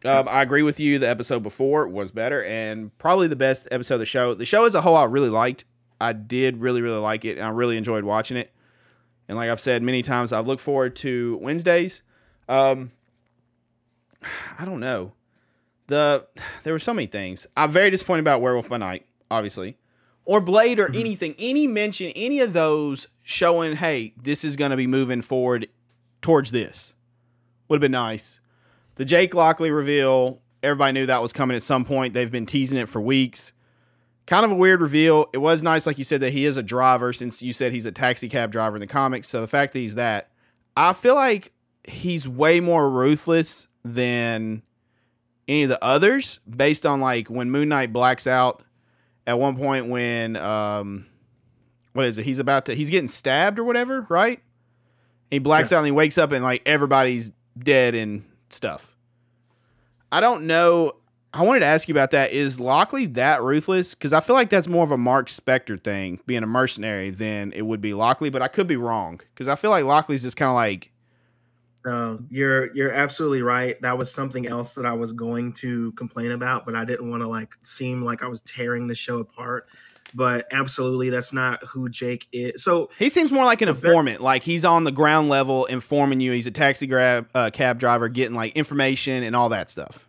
I agree with you. The episode before was better and probably the best episode of the show. The show as a whole, I really liked. I did really, really like it, and I really enjoyed watching it. And like I've said many times, I've looked forward to Wednesdays. I don't know. There were so many things. I'm very disappointed about Werewolf by Night, obviously. Or Blade or anything. Any mention, any of those showing, hey, this is going to be moving forward towards this. Would have been nice. The Jake Lockley reveal, everybody knew that was coming at some point. They've been teasing it for weeks. Kind of a weird reveal. It was nice, like you said, that he is a driver, since you said he's a taxi cab driver in the comics. So the fact that he's that, I feel like he's way more ruthless than any of the others, based on like when Moon Knight blacks out at one point when, what is it? He's getting stabbed or whatever, right? He blacks out and he wakes up and like everybody's dead and stuff. I don't know. I wanted to ask you about that. Is Lockley that ruthless? Because I feel like that's more of a Mark Spector thing, being a mercenary, than it would be Lockley. But I could be wrong, because I feel like Lockley's just kind of like. You're absolutely right. That was something else that I was going to complain about, but I didn't want to like seem like I was tearing the show apart. But absolutely, that's not who Jake is. So he seems more like an informant. Like he's on the ground level informing you. He's a taxi cab driver, getting like information and all that stuff.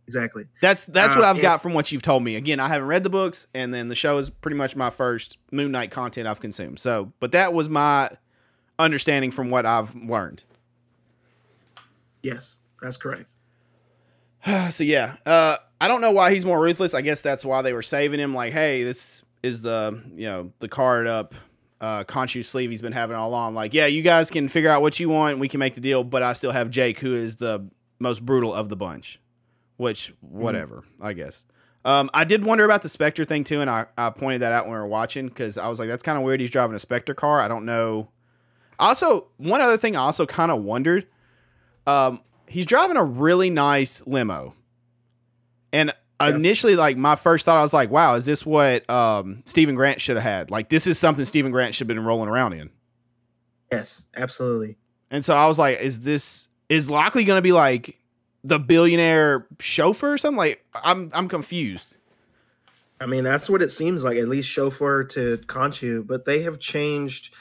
Exactly. That's what I've got from what you've told me. Again, I haven't read the books, and then the show is pretty much my first Moon Knight content I've consumed. So, but that was my understanding from what I've learned. Yes, that's correct. So yeah, I don't know why he's more ruthless. I guess that's why they were saving him. Like, hey, this is the card up Khonshu sleeve he's been having all along. Like, yeah, you guys can figure out what you want, and we can make the deal. But I still have Jake, who is the most brutal of the bunch. Which, whatever, I guess. I did wonder about the Spectre thing too, and I pointed that out when we were watching, because I was like, that's kind of weird. He's driving a Spectre car. I don't know. Also, one other thing I also kind of wondered. He's driving a really nice limo. And initially, like, my first thought, I was like, wow, is this what Stephen Grant should have had? Like, this is something Stephen Grant should have been rolling around in. Yes, absolutely. And so I was like, is Lockley going to be like the billionaire chauffeur or something? Like, I'm confused. I mean, that's what it seems like, at least chauffeur to Khonshu, but they have changed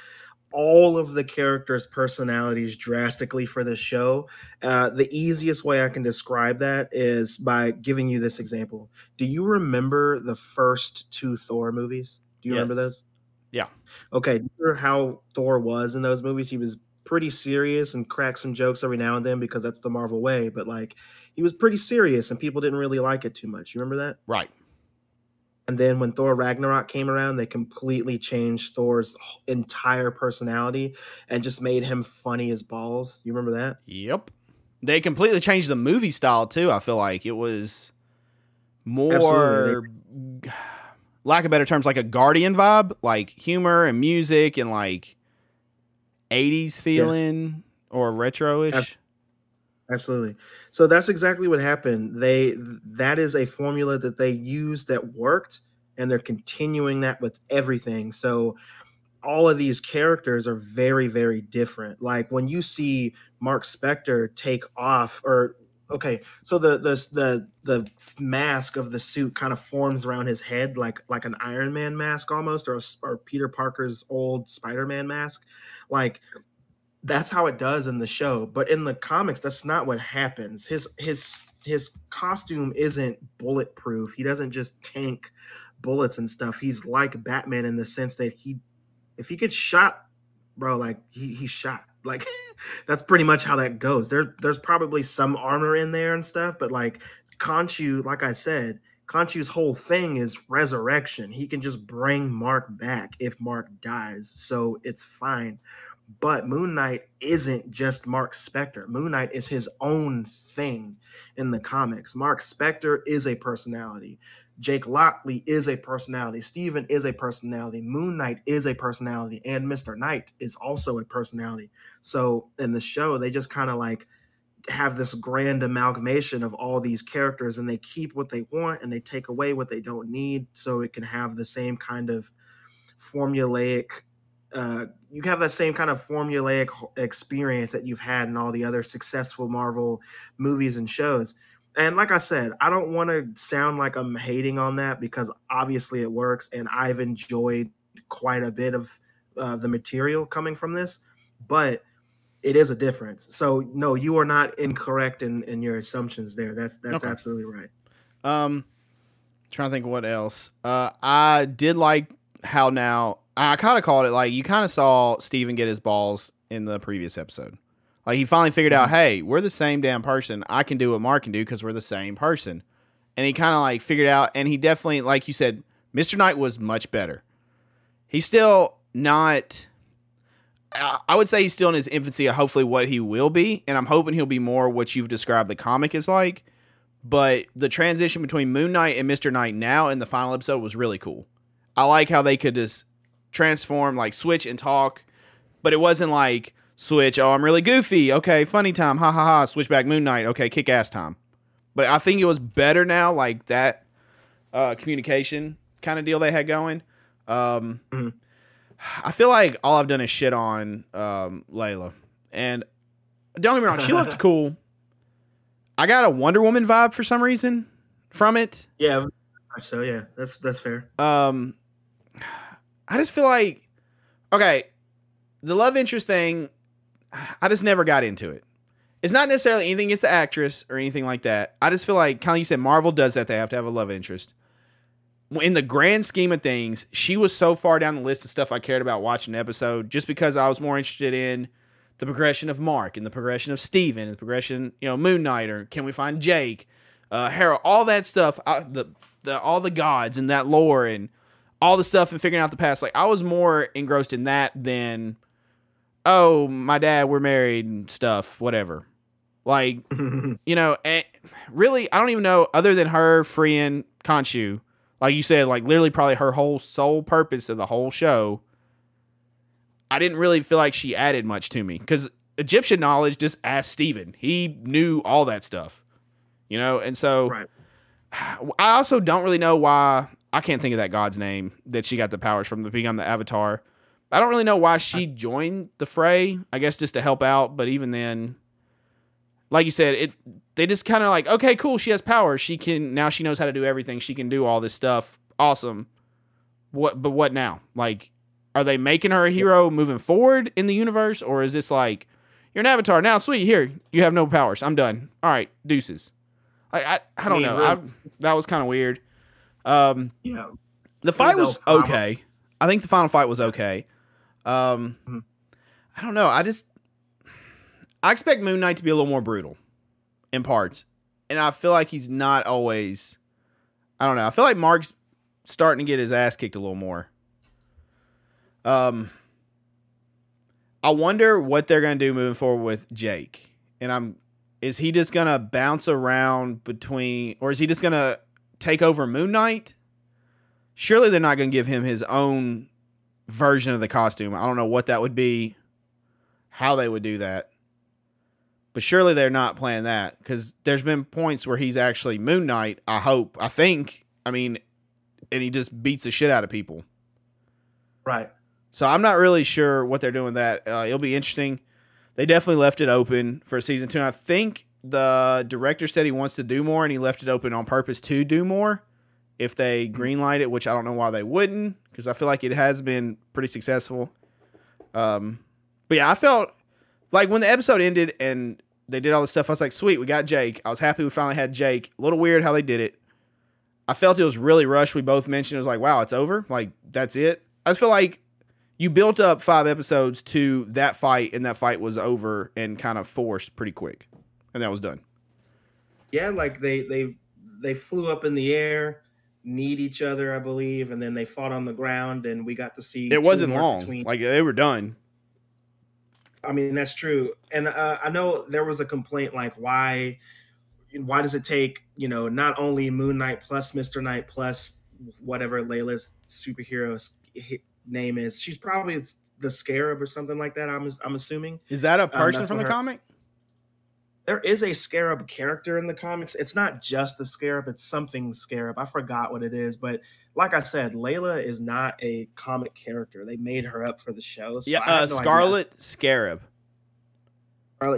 all of the characters' personalities drastically for the show. The easiest way I can describe that is by giving you this example. Do you remember the first two Thor movies? Do you remember those? Yeah. Okay. Do you remember how Thor was in those movies? He was pretty serious and cracked some jokes every now and then, because that's the Marvel way. But like, he was pretty serious and people didn't really like it too much. You remember that? Right. And then when Thor Ragnarok came around, they completely changed Thor's entire personality and just made him funny as balls. You remember that? Yep. They completely changed the movie style too. I feel like it was more, lack of better terms, like a Guardian vibe, like humor and music and like 80s feeling or retro-ish. Absolutely. So that's exactly what happened. That is a formula that they used that worked, and they're continuing that with everything. So all of these characters are very, very different. Like when you see Mark Spector take off, or okay, so the mask of the suit kind of forms around his head like an Iron Man mask almost, or Peter Parker's old Spider-Man mask. Like, that's how it does in the show, but in the comics, that's not what happens. His costume isn't bulletproof. He doesn't just tank bullets and stuff. He's like Batman in the sense that if he gets shot, bro, like he's shot. Like that's pretty much how that goes. There's probably some armor in there and stuff, but like Khonshu, like I said, Khonshu's whole thing is resurrection. He can just bring Mark back if Mark dies, so it's fine. But Moon Knight isn't just Mark Spector. Moon Knight is his own thing in the comics. Mark Spector is a personality. Jake Lockley is a personality. Steven is a personality. Moon Knight is a personality. And Mr. Knight is also a personality. So in the show, they just kind of like have this grand amalgamation of all these characters, and they keep what they want and they take away what they don't need, so it can have the same kind of formulaic. You have that same kind of formulaic experience that you've had in all the other successful Marvel movies and shows. And like I said, I don't want to sound like I'm hating on that because obviously it works, and I've enjoyed quite a bit of the material coming from this, but it is a difference. So no, you are not incorrect in your assumptions there. That's Okay. absolutely right. Trying to think what else. I did like how now I kind of called it like you kind of saw Steven get his balls in the previous episode. Like he finally figured out, hey, we're the same damn person. I can do what Mark can do because we're the same person. And he kind of like figured out, and he definitely, like you said, Mr. Knight was much better. He's still not, I would say he's still in his infancy of hopefully what he will be. And I'm hoping he'll be more what you've described the comic is like. But the transition between Moon Knight and Mr. Knight now in the final episode was really cool. I like how they could just transform, like switch and talk. But it wasn't like, switch, oh, I'm really goofy. Okay, funny time. Ha ha ha. Switch back Moon Knight. Okay, kick ass time. But I think it was better now, like that communication kind of deal they had going. I feel like all I've done is shit on Layla. And don't get me wrong, she looked cool. I got a Wonder Woman vibe for some reason from it. Yeah, so yeah, that's fair. I just feel like, okay, the love interest thing, I just never got into it. It's not necessarily anything against the actress or anything like that. I just feel like, kind of you said, Marvel does that. They have to have a love interest. In the grand scheme of things, she was so far down the list of stuff I cared about watching an episode just because I was more interested in the progression of Mark and the progression of Steven and the progression, Moon Knight, or can we find Jake, Harold, all that stuff, all the gods and that lore and all the stuff and figuring out the past. Like, I was more engrossed in that than, oh, my dad, we're married and stuff, whatever. Like, and really, I don't even know, other than her freeing Khonshu, like you said, like literally probably her whole sole purpose of the whole show, I didn't really feel like she added much to me. Because Egyptian knowledge, just ask Steven. He knew all that stuff. And so right. I also don't really know why, I can't think of that god's name that she got the powers from to become the Avatar. I don't really know why she joined the fray. I guess just to help out, but even then, like you said, they just kind of like, okay, cool, she has powers. Now she knows how to do everything. She can do all this stuff. Awesome. But what now? Like, are they making her a hero moving forward in the universe? Or is this like, you're an Avatar now, sweet, here, you have no powers. I'm done. All right, deuces. I don't know. Really, that was kind of weird. Yeah. The fight was okay. I think the final fight was okay. I don't know. I expect Moon Knight to be a little more brutal in parts. And I feel like he's not always, I don't know. I feel like Mark's starting to get his ass kicked a little more. I wonder what they're going to do moving forward with Jake. And is he just going to bounce around between, or is he just going to take over Moon Knight? Surely they're not going to give him his own version of the costume. I don't know what that would be, how they would do that. But surely they're not playing that, because there's been points where he's actually Moon Knight, and he just beats the shit out of people. Right. So I'm not really sure what they're doing with that. It'll be interesting. They definitely left it open for season 2. And I think the director said he wants to do more, and he left it open on purpose to do more if they greenlight it, which I don't know why they wouldn't, because I feel like it has been pretty successful. But yeah, I felt like when the episode ended and they did all this stuff, I was like, sweet, we got Jake. I was happy we finally had Jake. A little weird how they did it. I felt it was really rushed. We both mentioned it was like, wow, it's over. Like, that's it. I just feel like you built up 5 episodes to that fight, and that fight was over and kind of forced pretty quick. And that was done. Yeah, like they flew up in the air, need each other, I believe, and then they fought on the ground, and we got to see it wasn't long. Like, they were done. I mean, that's true. And I know there was a complaint like, why does it take, not only Moon Knight plus Mr. Knight plus whatever Layla's superhero name is. She's probably the Scarab or something like that, I'm assuming. Is that a person from the comic? there is a Scarab character in the comics. It's not just the Scarab, it's something Scarab. I forgot what it is, but like I said, Layla is not a comic character. They made her up for the show, so I Yeah, have no idea. Scarlet Scarab.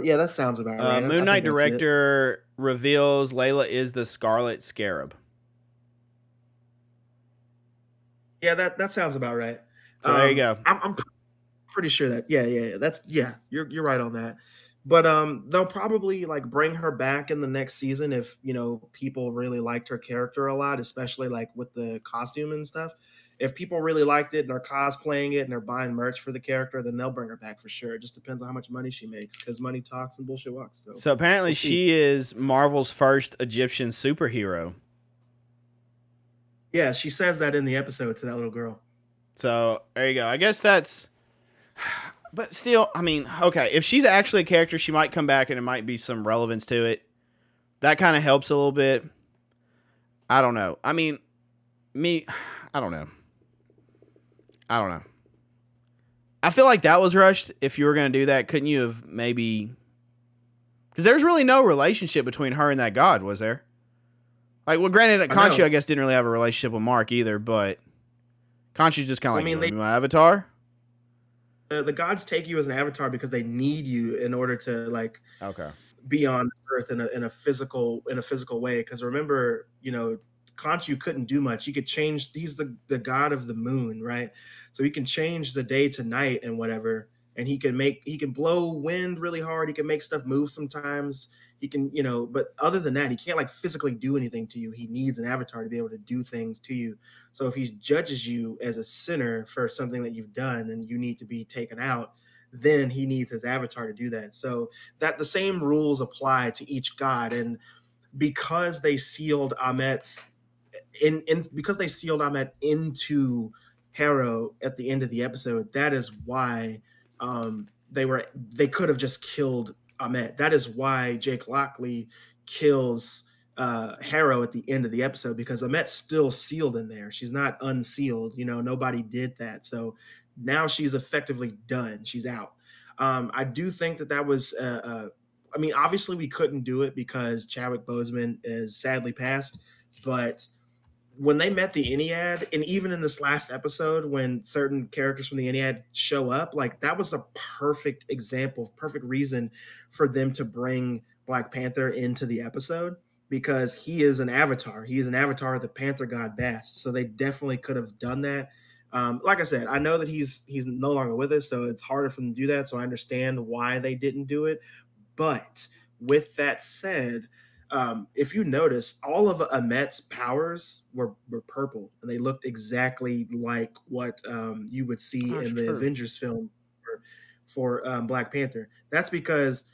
Yeah, that sounds about right. Moon Knight director reveals Layla is the Scarlet Scarab. Yeah, that sounds about right. So there you go. I'm pretty sure that you're right on that. But they'll probably like bring her back in the next season if people really liked her character a lot, especially like with the costume and stuff. If people really liked it and are cosplaying it and they're buying merch for the character, then they'll bring her back for sure. It just depends on how much money she makes, because money talks and bullshit walks. So apparently she is Marvel's first Egyptian superhero. Yeah, she says that in the episode to that little girl. So there you go. I guess that's... But still, I mean, okay, if she's actually a character, she might come back and it might be some relevance to it. That kind of helps a little bit. I don't know. I mean, I don't know. I feel like that was rushed. If you were going to do that, couldn't you have maybe... Because there's really no relationship between her and that god, was there? Like, well, granted, Khonshu, I guess, didn't really have a relationship with Mark either, but Khonshu's just kind of like, my avatar? The gods take you as an avatar because they need you in order to be on Earth in a physical way. Because remember, Khonshu couldn't do much. He could change. He's the god of the moon, right? So he can change the day to night and whatever. And he can blow wind really hard. He can make stuff move sometimes. He can, but other than that, he can't physically do anything to you. He needs an avatar to be able to do things to you. So if he judges you as a sinner for something that you've done and you need to be taken out, then he needs his avatar to do that. So that the same rules apply to each god. And because they sealed Amet's because they sealed Amet into Harrow at the end of the episode, that is why they could have just killed Amet. That is why Jake Lockley kills Harrow at the end of the episode, because Amet's still sealed in there. She's not unsealed. Nobody did that. So now she's effectively done. She's out. I do think that was, obviously we couldn't do it because Chadwick Boseman is sadly passed, but when they met the Ennead, and even in this last episode, when certain characters from the Ennead show up, that was a perfect example, perfect reason for them to bring Black Panther into the episode, because he is an avatar. He is an avatar of the Panther God Bast. So they definitely could have done that. Like I said, I know that he's no longer with us, so it's harder for them to do that. So I understand why they didn't do it. But with that said, if you notice, all of Amet's powers were purple, and they looked exactly like what you would see in the Avengers film for Black Panther. That's because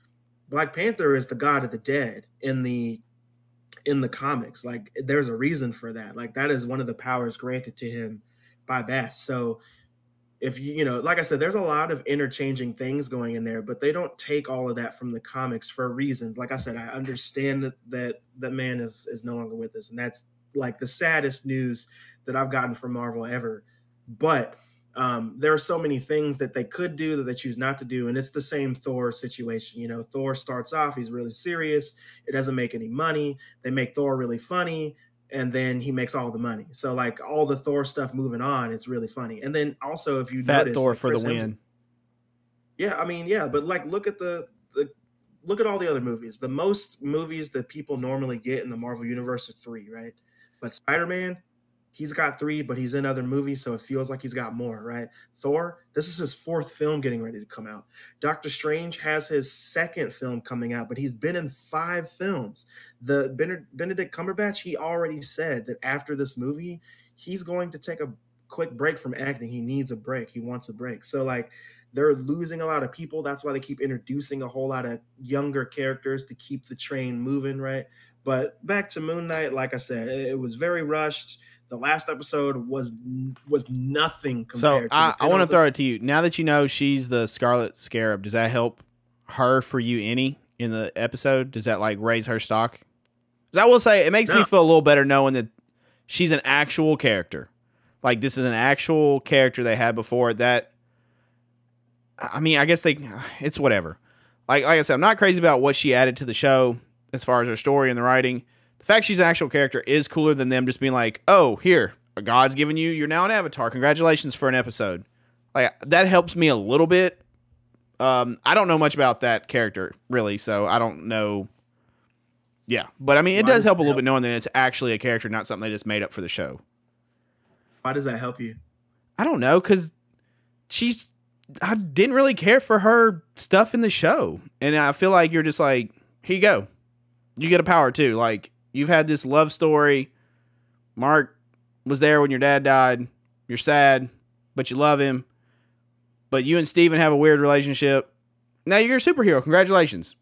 Black Panther is the god of the dead in the comics. There's a reason for that. That is one of the powers granted to him by Bast. So if like I said, there's a lot of interchanging things going in there, but they don't take all of that from the comics for reasons. Like I said, I understand that man is no longer with us, and that's the saddest news that I've gotten from Marvel ever. But there are so many things that they could do that they choose not to do, and it's the same Thor situation. Thor starts off, he's really serious. It doesn't make any money. They make Thor really funny, and then he makes all the money. So all the Thor stuff moving on, it's really funny. And then also, if you Fat notice, Thor for the win. Yeah, but look at look at all the other movies. The most movies that people normally get in the Marvel universe are 3, right? But Spider-Man, he's got 3, but he's in other movies, so it feels like he's got more, right? Thor, this is his 4th film getting ready to come out. Doctor Strange has his 2nd film coming out, but he's been in 5 films. The Benedict Cumberbatch, he already said that after this movie, he's going to take a quick break from acting. He needs a break. He wants a break. So they're losing a lot of people. That's why they keep introducing a whole lot of younger characters to keep the train moving, right? But back to Moon Knight, like I said, it was very rushed. The last episode was nothing compared to I want to throw it to you. Now that you know she's the Scarlet Scarab, does that help her for you any in the episode? Does that raise her stock? Because I will say it makes me feel a little better knowing that she's an actual character. This is an actual character they had before. That, I guess it's whatever. like I said, I'm not crazy about what she added to the show as far as her story and the writing. The fact she's an actual character is cooler than them just being like, oh, here, a god's giving you, you're now an avatar. Congratulations for an episode. Like, that helps me a little bit. I don't know much about that character, really, so I don't know. Yeah, but I mean, it does help a little bit knowing that it's actually a character, not something they just made up for the show. Why does that help you? I don't know, because I didn't really care for her stuff in the show. And I feel like you're just like, here you go. You get a power too. Like, you've had this love story. Mark was there when your dad died. You're sad, but you love him. But you and Steven have a weird relationship. Now you're a superhero. Congratulations.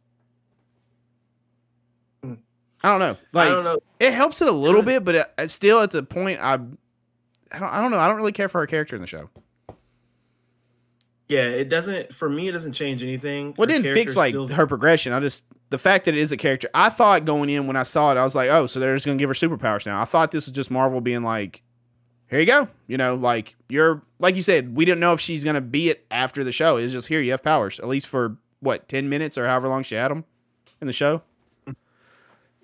I don't know. Like, I don't know. It helps it a little bit, but it's still at the point I don't know. I don't really care for her character in the show. Yeah, it doesn't. For me, it doesn't change anything. Well, it didn't fix like her progression. The fact that it is a character. I thought going in when I saw it, I was like, oh, so they're just gonna give her superpowers now. I thought this was just Marvel being like, here you go. You know, like like you said, we didn't know if she's gonna be it after the show. It's just here, you have powers, at least for what 10 minutes or however long she had them in the show.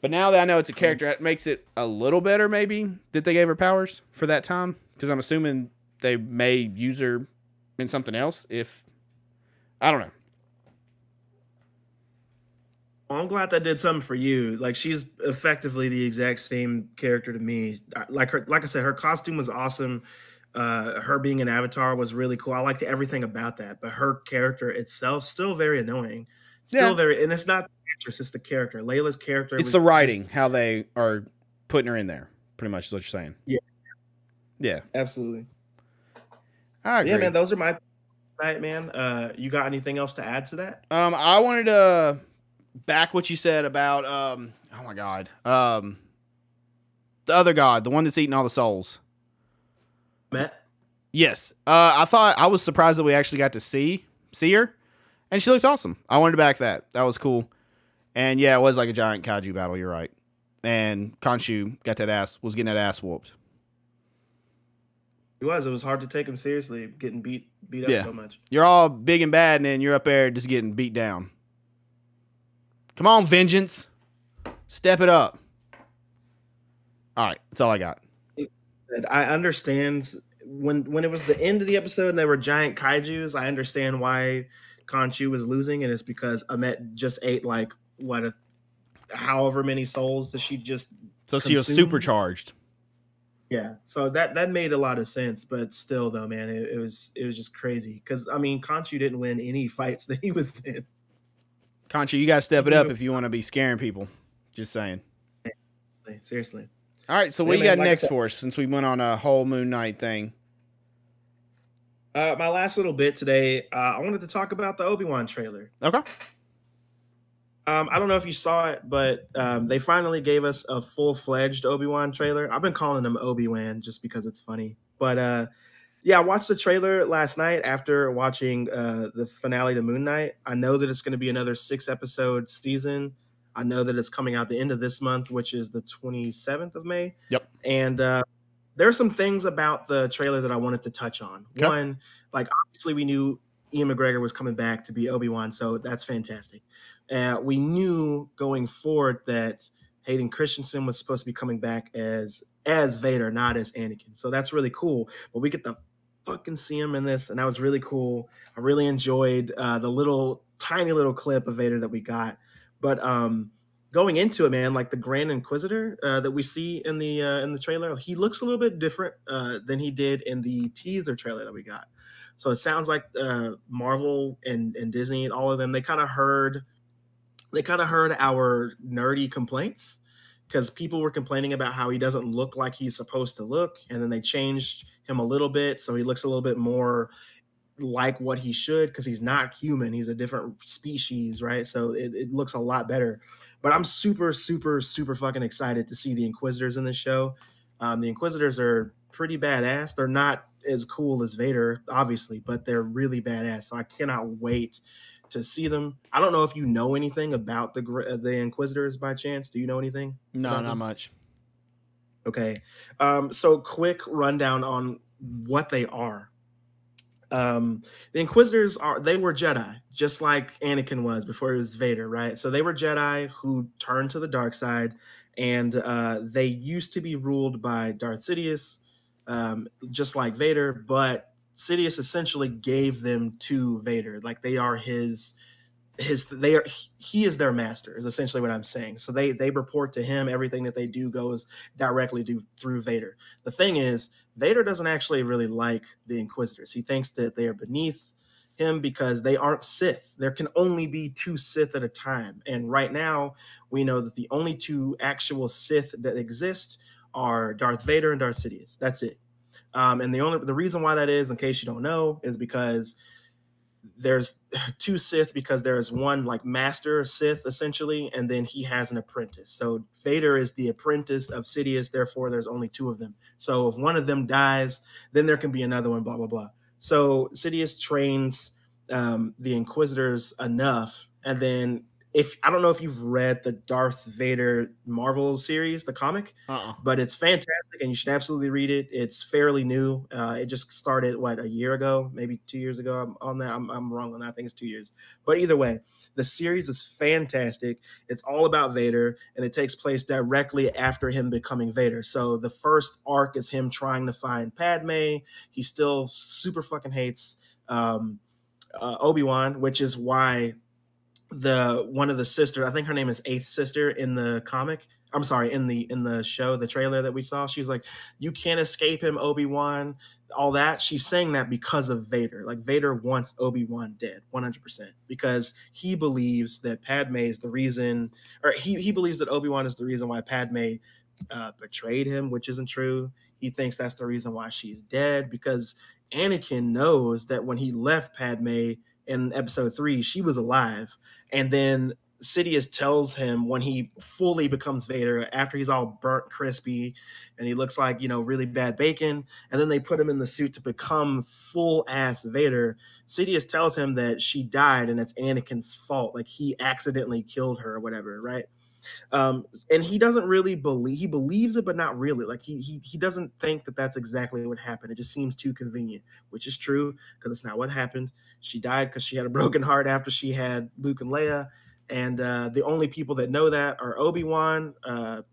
But now that I know it's a character, it makes it a little better, maybe, that they gave her powers for that time. Because I'm assuming they may use her in something else if... I don't know. Well, I'm glad that did something for you. Like, she's effectively the exact same character to me. Like I said, her costume was awesome. Her being an avatar was really cool. I liked everything about that. But her character itself, still very annoying. Still very... And it's not... It's just the character. Layla's character. It's the writing, how they are putting her in there. Pretty much is what you're saying. Yeah, absolutely. I agree. Yeah, man. Those are my night, man. You got anything else to add to that? I wanted to back what you said about oh my god, the other god, the one that's eating all the souls. Matt. Yes. I thought I was surprised that we actually got to see her, and she looks awesome. I wanted to back that. That was cool. And yeah, it was like a giant kaiju battle. You're right. And Khonshu was getting that ass whooped. It was hard to take him seriously, getting beat up so much. You're all big and bad, and then you're up there just getting beat down. Come on, Vengeance. Step it up. All right, that's all I got. I understand when it was the end of the episode and there were giant kaijus, I understand why Khonshu was losing, and it's because Amet just ate like however many souls that she just she was supercharged. Yeah, so that made a lot of sense, but still though, man, it was just crazy because I mean Khonshu didn't win any fights that he was in. Khonshu, you gotta step it up if you want to be scaring people. Just saying. Seriously. All right, so what do you got next for us since we went on a whole Moon Knight thing? My last little bit today, I wanted to talk about the Obi-Wan trailer. Okay. I don't know if you saw it, but they finally gave us a full-fledged Obi-Wan trailer. I've been calling him Obi-Wan just because it's funny. But yeah, I watched the trailer last night after watching the finale to Moon Knight. I know that it's going to be another 6-episode season. I know that it's coming out the end of this month, which is the 27th of May. Yep. And there are some things about the trailer that I wanted to touch on. Okay. One, like obviously we knew Ian McGregor was coming back to be Obi-Wan, so that's fantastic. We knew going forward that Hayden Christensen was supposed to be coming back as Vader, not as Anakin. So that's really cool. But we get to fucking see him in this, and that was really cool. I really enjoyed the tiny little clip of Vader that we got. But going into it, man, like the Grand Inquisitor that we see in the trailer, he looks a little bit different than he did in the teaser trailer that we got. So it sounds like Marvel and Disney and all of them, they kind of heard our nerdy complaints because people were complaining about how he doesn't look like he's supposed to look, and then they changed him a little bit so he looks a little bit more like what he should, because he's not human, he's a different species, right? So it looks a lot better. But I'm super fucking excited to see the Inquisitors in this show. The Inquisitors are pretty badass. They're not as cool as Vader, obviously, but they're really badass. So I cannot wait to see them. I don't know if you know anything about the Inquisitors by chance. Do you know anything? No, not much. Okay. So quick rundown on what they are. The Inquisitors they were Jedi, just like Anakin was before he was Vader, right? So they were Jedi who turned to the dark side, and they used to be ruled by Darth Sidious, just like Vader, but Sidious essentially gave them to Vader, like they are he is their master is essentially what I'm saying. So they report to him. Everything that they do goes directly through Vader. The thing is, Vader doesn't actually really like the Inquisitors. He thinks that they are beneath him because they aren't Sith. There can only be two Sith at a time, and right now we know that the only two actual Sith that exist are Darth Vader and Darth Sidious. That's it. And the reason why that is, in case you don't know, is because there's two Sith, because there's one like master Sith essentially, and then he has an apprentice. So Vader is the apprentice of Sidious, therefore there's only two of them. So if one of them dies, then there can be another one, blah, blah, blah. So Sidious trains the Inquisitors enough, and then I don't know if you've read the Darth Vader Marvel series, the comic, but it's fantastic and you should absolutely read it. It's fairly new. It just started a year ago, maybe 2 years ago. I'm wrong on that. I think it's 2 years. But either way, the series is fantastic. It's all about Vader, and it takes place directly after him becoming Vader. So the first arc is him trying to find Padme. He still super fucking hates Obi-Wan, which is why one of the sisters, I think her name is Eighth Sister in the comic. I'm sorry, in the show, the trailer that we saw, she's like, "You can't escape him, Obi-Wan." All that, she's saying that because of Vader. Like Vader wants Obi-Wan dead, 100%, because he believes that Padme is the reason, or he believes that Obi-Wan is the reason why Padme betrayed him, which isn't true. He thinks that's the reason why she's dead, because Anakin knows that when he left Padme in episode 3, she was alive. And then Sidious tells him when he fully becomes Vader, after he's all burnt crispy and he looks like, really bad bacon, and then they put him in the suit to become full ass Vader, Sidious tells him that she died and it's Anakin's fault. Like he accidentally killed her or whatever, right? And he doesn't really he believes it, but not really. Like he doesn't think that that's exactly what happened. It just seems too convenient, which is true because it's not what happened. She died because she had a broken heart after she had Luke and Leia. And the only people that know that are Obi-Wan,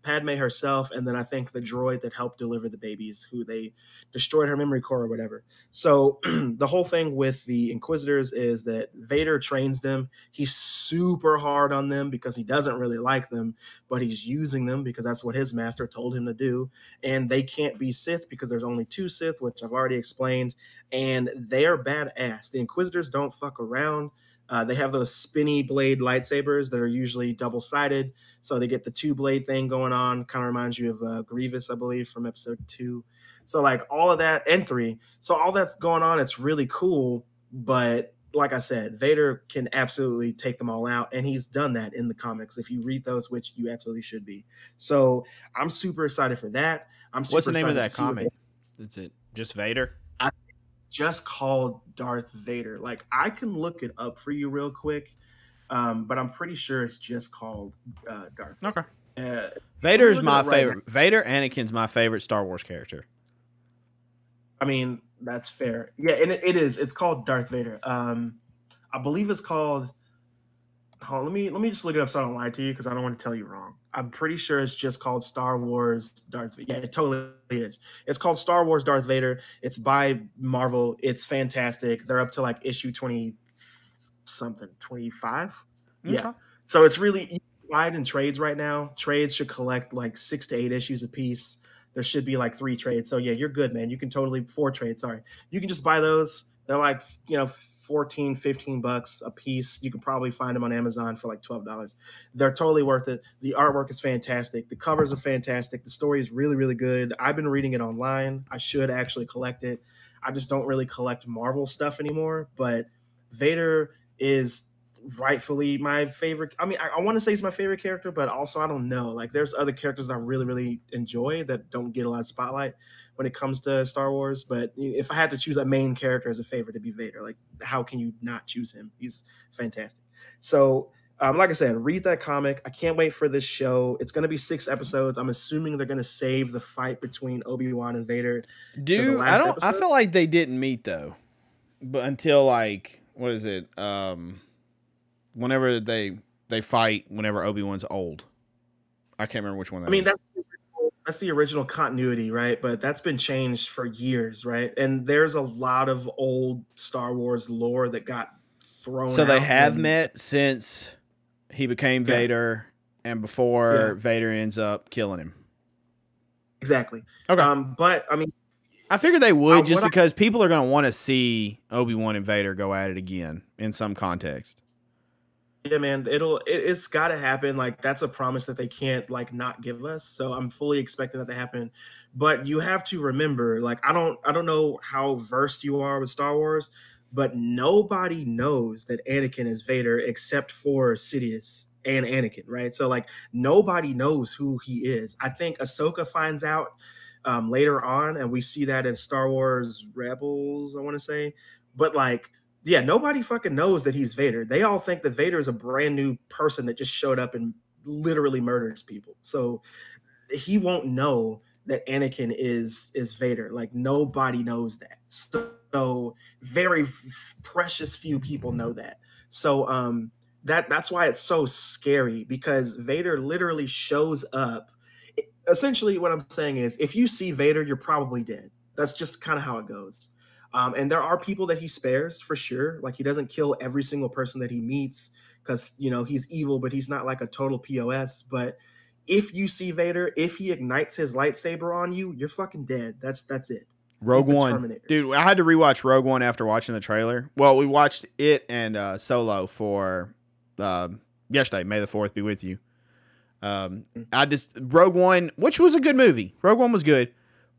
Padme herself, and then I think the droid that helped deliver the babies, who they destroyed her memory core or whatever. So the whole thing with the Inquisitors is that Vader trains them. He's super hard on them because he doesn't really like them, but he's using them because that's what his master told him to do. And they can't be Sith because there's only two Sith, which I've already explained, and they're badass. The Inquisitors don't fuck around. They have those spinny blade lightsabers that are usually double-sided, so they get the two-blade thing going on. Kind of reminds you of Grievous, I believe, from episode 2. So, like, all of that, and 3. So all that's going on, it's really cool, but like I said, Vader can absolutely take them all out, and he's done that in the comics, if you read those, which you absolutely should be. So I'm super excited for that. What's the name of that comic? Is it just Vader? Just called Darth Vader. Like I can look it up for you real quick, but I'm pretty sure it's just called Darth Vader. Okay. Vader's my favorite. Vader, Anakin's my favorite Star Wars character. I mean, that's fair. Yeah, and it is. It's called Darth Vader. I believe it's called. Hold on, let me just look it up so I don't lie to you because I don't want to tell you wrong. I'm pretty sure it's just called Star Wars Darth Vader. Yeah, it totally is. It's called Star Wars Darth Vader. It's by Marvel. It's fantastic. They're up to like issue 20 something, 25. Okay. Yeah. So it's really wide in trades right now. Trades should collect like 6 to 8 issues a piece. There should be like 3 trades. So yeah, you're good, man. You can totally 4 trades. Sorry. You can just buy those. They're like, $14, $15 a piece. You can probably find them on Amazon for like $12. They're totally worth it. The artwork is fantastic. The covers are fantastic. The story is really, really good. I've been reading it online. I should actually collect it. I just don't really collect Marvel stuff anymore. But Vader is rightfully my favorite. I mean, I want to say he's my favorite character, but also I don't know. Like there's other characters that I really, really enjoy that don't get a lot of spotlight when it comes to Star Wars. But if I had to choose a main character as a favorite to be Vader, like how can you not choose him? He's fantastic. So like I said, read that comic. I can't wait for this show. It's going to be 6 episodes. I'm assuming they're going to save the fight between Obi-Wan and Vader. Dude, I feel like they didn't meet though. But until like, what is it? Whenever they fight, whenever Obi-Wan's old, I can't remember which one that I mean, is. that's the original continuity, right? But that's been changed for years, right? And there's a lot of old Star Wars lore that got thrown out. So they have met since he became Vader and before Vader ends up killing him. Exactly. Okay. But I mean, I figured they would just because people are going to want to see Obi-Wan and Vader go at it again in some context. Yeah, man, it's got to happen. Like, that's a promise that they can't like not give us. So I'm fully expecting that to happen. But you have to remember, like, I don't know how versed you are with Star Wars, but nobody knows that Anakin is Vader except for Sidious and Anakin, right? So like nobody knows who he is. I think Ahsoka finds out later on, and we see that in Star Wars Rebels, I want to say. But like, yeah, nobody fucking knows that he's Vader. They all think that Vader is a brand new person that just showed up and literally murders people. So he won't know that Anakin is Vader. Like, nobody knows that. So very precious few people know that. So that's why it's so scary, because Vader literally shows up. Essentially, what I'm saying is, if you see Vader, you're probably dead. That's just kind of how it goes. And there are people that he spares for sure. Like, he doesn't kill every single person that he meets because, you know, he's evil, but he's not like a total POS. But if you see Vader, if he ignites his lightsaber on you, you're fucking dead. That's it. Rogue One. Dude, I had to rewatch Rogue One after watching the trailer. Well, we watched it and Solo for yesterday. May the 4th be with you. Rogue One, which was a good movie. Rogue One was good.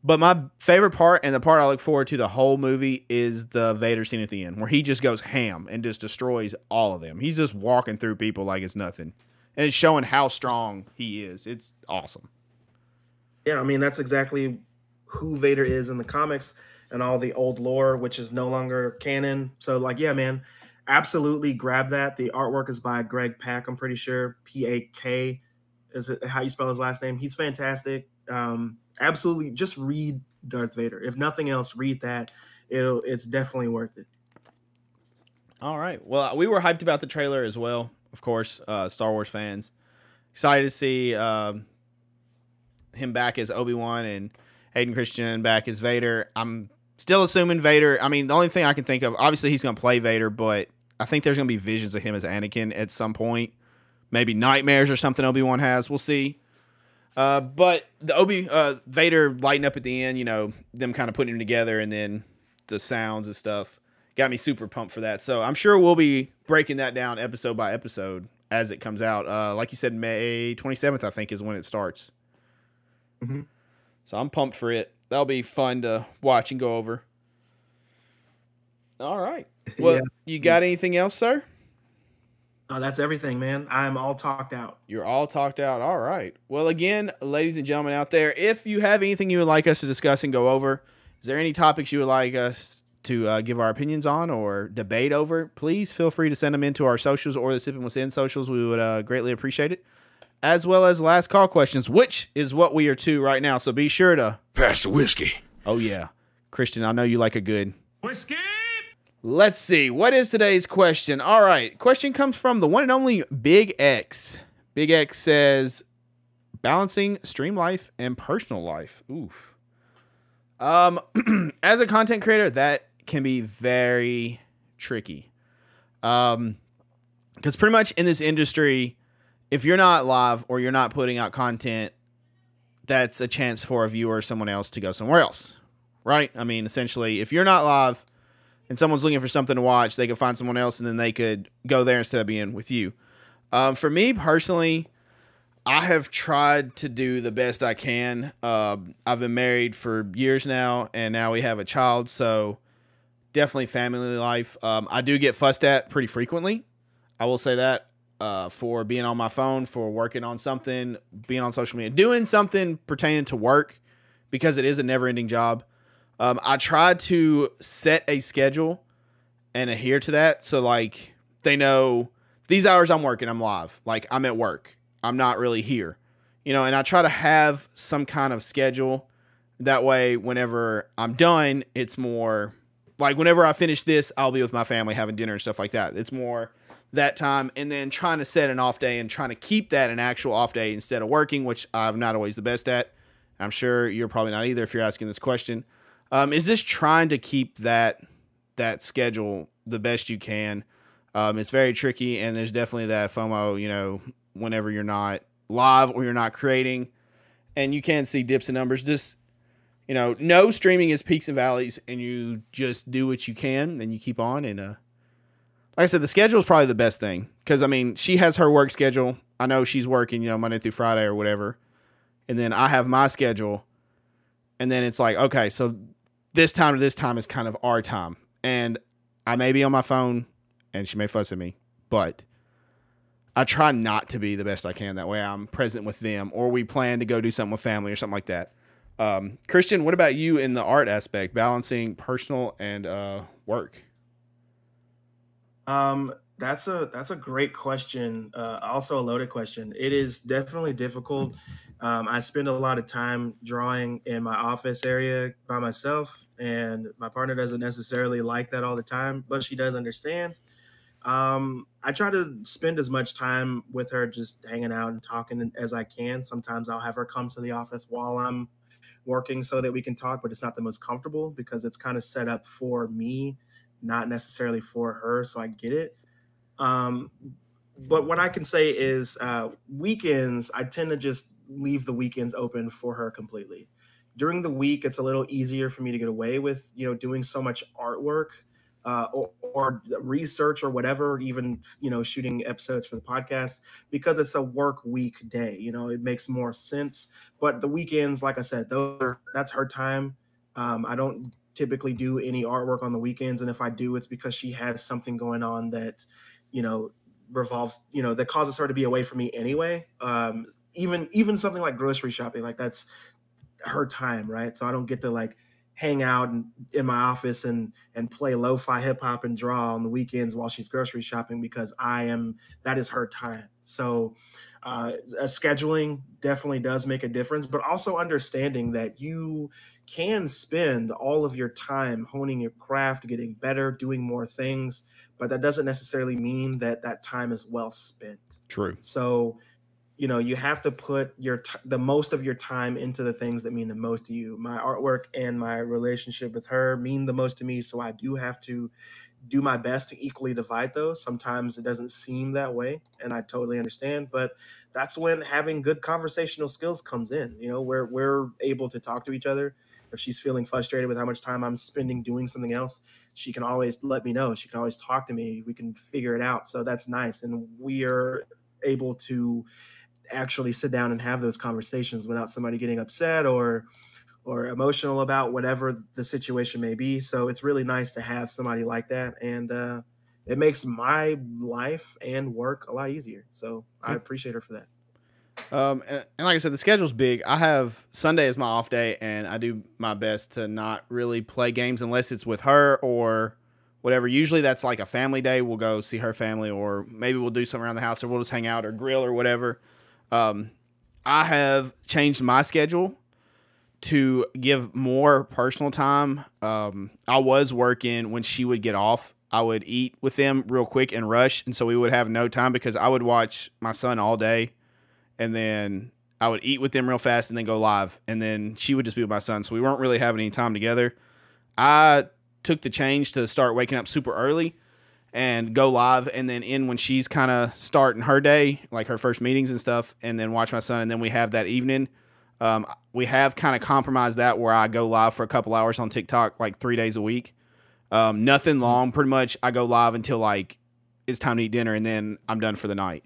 But my favorite part, and the part I look forward to the whole movie, is the Vader scene at the end, where he just goes ham and just destroys all of them. He's just walking through people like it's nothing. And it's showing how strong he is. It's awesome. Yeah, I mean, that's exactly who Vader is in the comics and all the old lore, which is no longer canon. So, like, yeah, man, absolutely grab that. The artwork is by Greg Pak, I'm pretty sure. P-A-K is it how you spell his last name. He's fantastic. Absolutely, just read Darth Vader. If nothing else, read that. It's definitely worth it. All right. Well, we were hyped about the trailer as well, of course, Star Wars fans. Excited to see him back as Obi-Wan and Hayden Christensen back as Vader. I'm still assuming Vader. I mean, the only thing I can think of, obviously he's going to play Vader, but I think there's going to be visions of him as Anakin at some point. Maybe nightmares or something Obi-Wan has. We'll see. But the Vader lighting up at the end, you know, them kind of putting him together, and then the sounds and stuff got me super pumped for that. So I'm sure we'll be breaking that down episode by episode as it comes out. Like you said, May 27th, I think, is when it starts. Mm-hmm. So I'm pumped for it. That'll be fun to watch and go over. All right. Well, You got anything else, sir? That's everything, man. I'm all talked out. You're all talked out. All right. Well, again, ladies and gentlemen out there, if you have anything you would like us to discuss and go over, is there any topics you would like us to give our opinions on or debate over, please feel free to send them into our socials or the Sippin With Sin socials. We would greatly appreciate it. As well as last call questions, which is what we are to right now. So be sure to pass the whiskey. Oh, yeah. Christian, I know you like a good whiskey. Let's see. What is today's question? All right. Question comes from the one and only Big X. Big X says, balancing stream life and personal life. Oof. As a content creator, that can be very tricky. Because pretty much in this industry, if you're not live or you're not putting out content, that's a chance for a viewer or someone else to go somewhere else. Right? I mean, essentially, if you're not live and someone's looking for something to watch, they could find someone else and then they could go there instead of being with you. For me personally, I have tried to do the best I can. I've been married for years now, and now we have a child, so definitely family life. I do get fussed at pretty frequently. I will say that for being on my phone, for working on something, being on social media, doing something pertaining to work, because it is a never-ending job. I tried to set a schedule and adhere to that. So, like, they know these hours I'm working, I'm live. Like, I'm at work. I'm not really here. You know, and I try to have some kind of schedule. That way, whenever I'm done, it's more like whenever I finish this, I'll be with my family having dinner and stuff like that. It's more that time, and then trying to set an off day and trying to keep that an actual off day instead of working, which I'm not always the best at. I'm sure you're probably not either if you're asking this question. Is this trying to keep that schedule the best you can? It's very tricky, and there's definitely that FOMO, whenever you're not live or you're not creating, and you can see dips in numbers. Just, no streaming is peaks and valleys, and you just do what you can, and you keep on. And like I said, the schedule is probably the best thing, because, she has her work schedule. I know she's working, Monday through Friday or whatever, and then I have my schedule, and then it's like, okay, so this time to this time is kind of our time, and I may be on my phone, and she may fuss at me, but I try not to be the best I can. That way I'm present with them, or we plan to go do something with family or something like that. Christian, what about you in the art aspect, balancing personal and work? That's a great question. Also a loaded question. It is definitely difficult. I spend a lot of time drawing in my office area by myself, and my partner doesn't necessarily like that all the time, but she does understand. I try to spend as much time with her just hanging out and talking as I can. Sometimes I'll have her come to the office while I'm working so that we can talk, but it's not the most comfortable because it's kind of set up for me, not necessarily for her. So I get it. But what I can say is weekends, I tend to just leave the weekends open for her completely. During the week, it's a little easier for me to get away with, doing so much artwork or research or whatever, even, shooting episodes for the podcast, because it's a work week day. It makes more sense. But the weekends, like I said, that's her time. I don't typically do any artwork on the weekends. And if I do, it's because she has something going on that, revolves, that causes her to be away from me anyway. Even something like grocery shopping, like that's her time, right? So I don't get to like hang out in my office and play lo-fi hip hop and draw on the weekends while she's grocery shopping, because that is her time. So scheduling definitely does make a difference, but also understanding that you can spend all of your time honing your craft, getting better, doing more things, but that doesn't necessarily mean that time is well spent. True. So, you have to put the most of your time into the things that mean the most to you. My artwork and my relationship with her mean the most to me, so I do have to do my best to equally divide those. Sometimes it doesn't seem that way, and I totally understand, but that's when having good conversational skills comes in. Where we're able to talk to each other. If she's feeling frustrated with how much time I'm spending doing something else, she can always let me know. She can always talk to me. We can figure it out. So that's nice. And we are able to actually sit down and have those conversations without somebody getting upset or emotional about whatever the situation may be. So it's really nice to have somebody like that. And it makes my life and work a lot easier. So I appreciate her for that. And like I said, the schedule's big. I have Sunday as my off day, and I do my best to not really play games unless it's with her or whatever. Usually that's like a family day. We'll go see her family, or maybe we'll do something around the house, or we'll just hang out or grill or whatever. I have changed my schedule to give more personal time. I was working when she would get off. I would eat with them real quick and rush, and so we would have no time because I would watch my son all day. And then I would eat with them real fast and then go live. And then she would just be with my son. So we weren't really having any time together. I took the change to start waking up super early and go live, and then in when she's kind of starting her day, like her first meetings and stuff, and then watch my son. And then we have that evening. We have kind of compromised that where I go live for a couple hours on TikTok, like 3 days a week. Nothing long, pretty much. I go live until like it's time to eat dinner, and then I'm done for the night.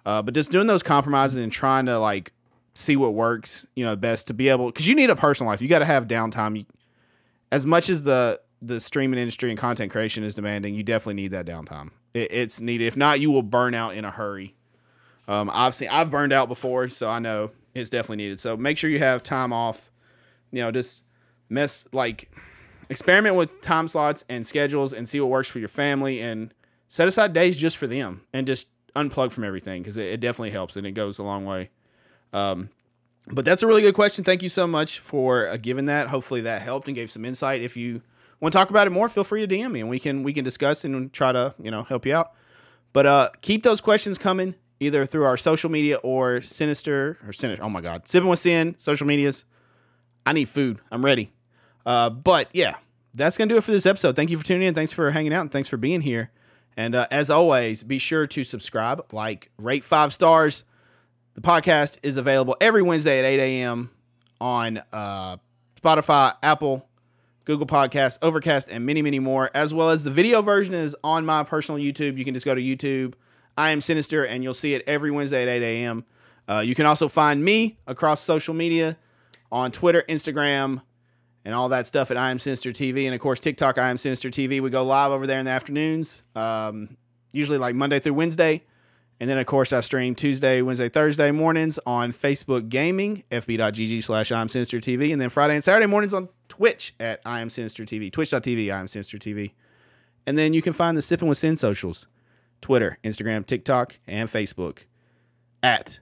But just doing those compromises and trying to like see what works, best to be able, because you need a personal life. You got to have downtime. As much as the streaming industry and content creation is demanding, you definitely need that downtime. It's needed. If not, you will burn out in a hurry. I've burned out before, so I know it's definitely needed. So make sure you have time off. Just experiment with time slots and schedules and see what works for your family, and set aside days just for them and just unplug from everything, because it definitely helps and it goes a long way. But that's a really good question. Thank you so much for giving that. Hopefully that helped and gave some insight. If you want to talk about it more, feel free to DM me and we can discuss and try to, help you out. But keep those questions coming either through our social media or Sinister. Oh my God. Sippin With Sin, social medias. I need food. I'm ready. But yeah, that's going to do it for this episode. Thank you for tuning in. Thanks for hanging out and thanks for being here. And as always, be sure to subscribe, rate 5 stars. The podcast is available every Wednesday at 8 a.m. on Spotify, Apple, Google Podcasts, Overcast, and many, many more, as well as the video version is on my personal YouTube. You can just go to YouTube, IamSinister, and you'll see it every Wednesday at 8 a.m. You can also find me across social media on Twitter, Instagram, and all that stuff at IamSinister TV. And, of course, TikTok, IamSinister TV. We go live over there in the afternoons, usually Monday through Wednesday. And then, of course, I stream Tuesday, Wednesday, Thursday mornings on Facebook Gaming, fb.gg/IamSinister TV. And then Friday and Saturday mornings on Twitch at IamSinister TV, twitch.tv, IamSinister TV. And then you can find the Sippin With Sin socials, Twitter, Instagram, TikTok, and Facebook at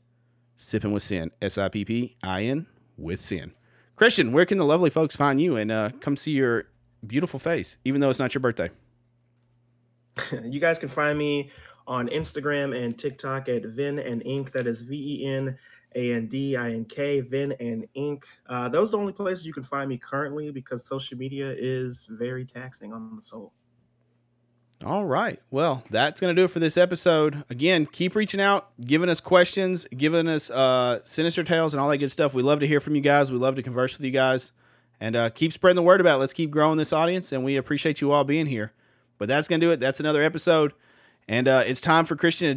Sippin With Sin, SIPPIN with Sin. Christian, where can the lovely folks find you and come see your beautiful face, even though it's not your birthday? You guys can find me on Instagram and TikTok at Vin and Ink. That is VenAndInK, Vin and Ink. Those are the only places you can find me currently because social media is very taxing on the soul. All right. Well, that's going to do it for this episode. Again, keep reaching out, giving us questions, giving us sinister tales and all that good stuff. We love to hear from you guys. We love to converse with you guys. And keep spreading the word about it. Let's keep growing this audience, and we appreciate you all being here. But that's going to do it. That's another episode. And it's time for Christian to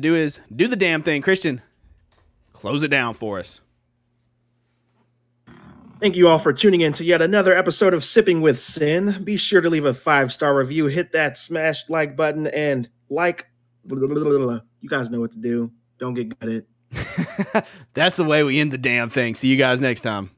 do the damn thing. Christian, close it down for us. Thank you all for tuning in to yet another episode of Sipping with Sin. Be sure to leave a 5-star review, hit that smash like button, and you guys know what to do. Don't get gutted. That's the way we end the damn thing. See you guys next time.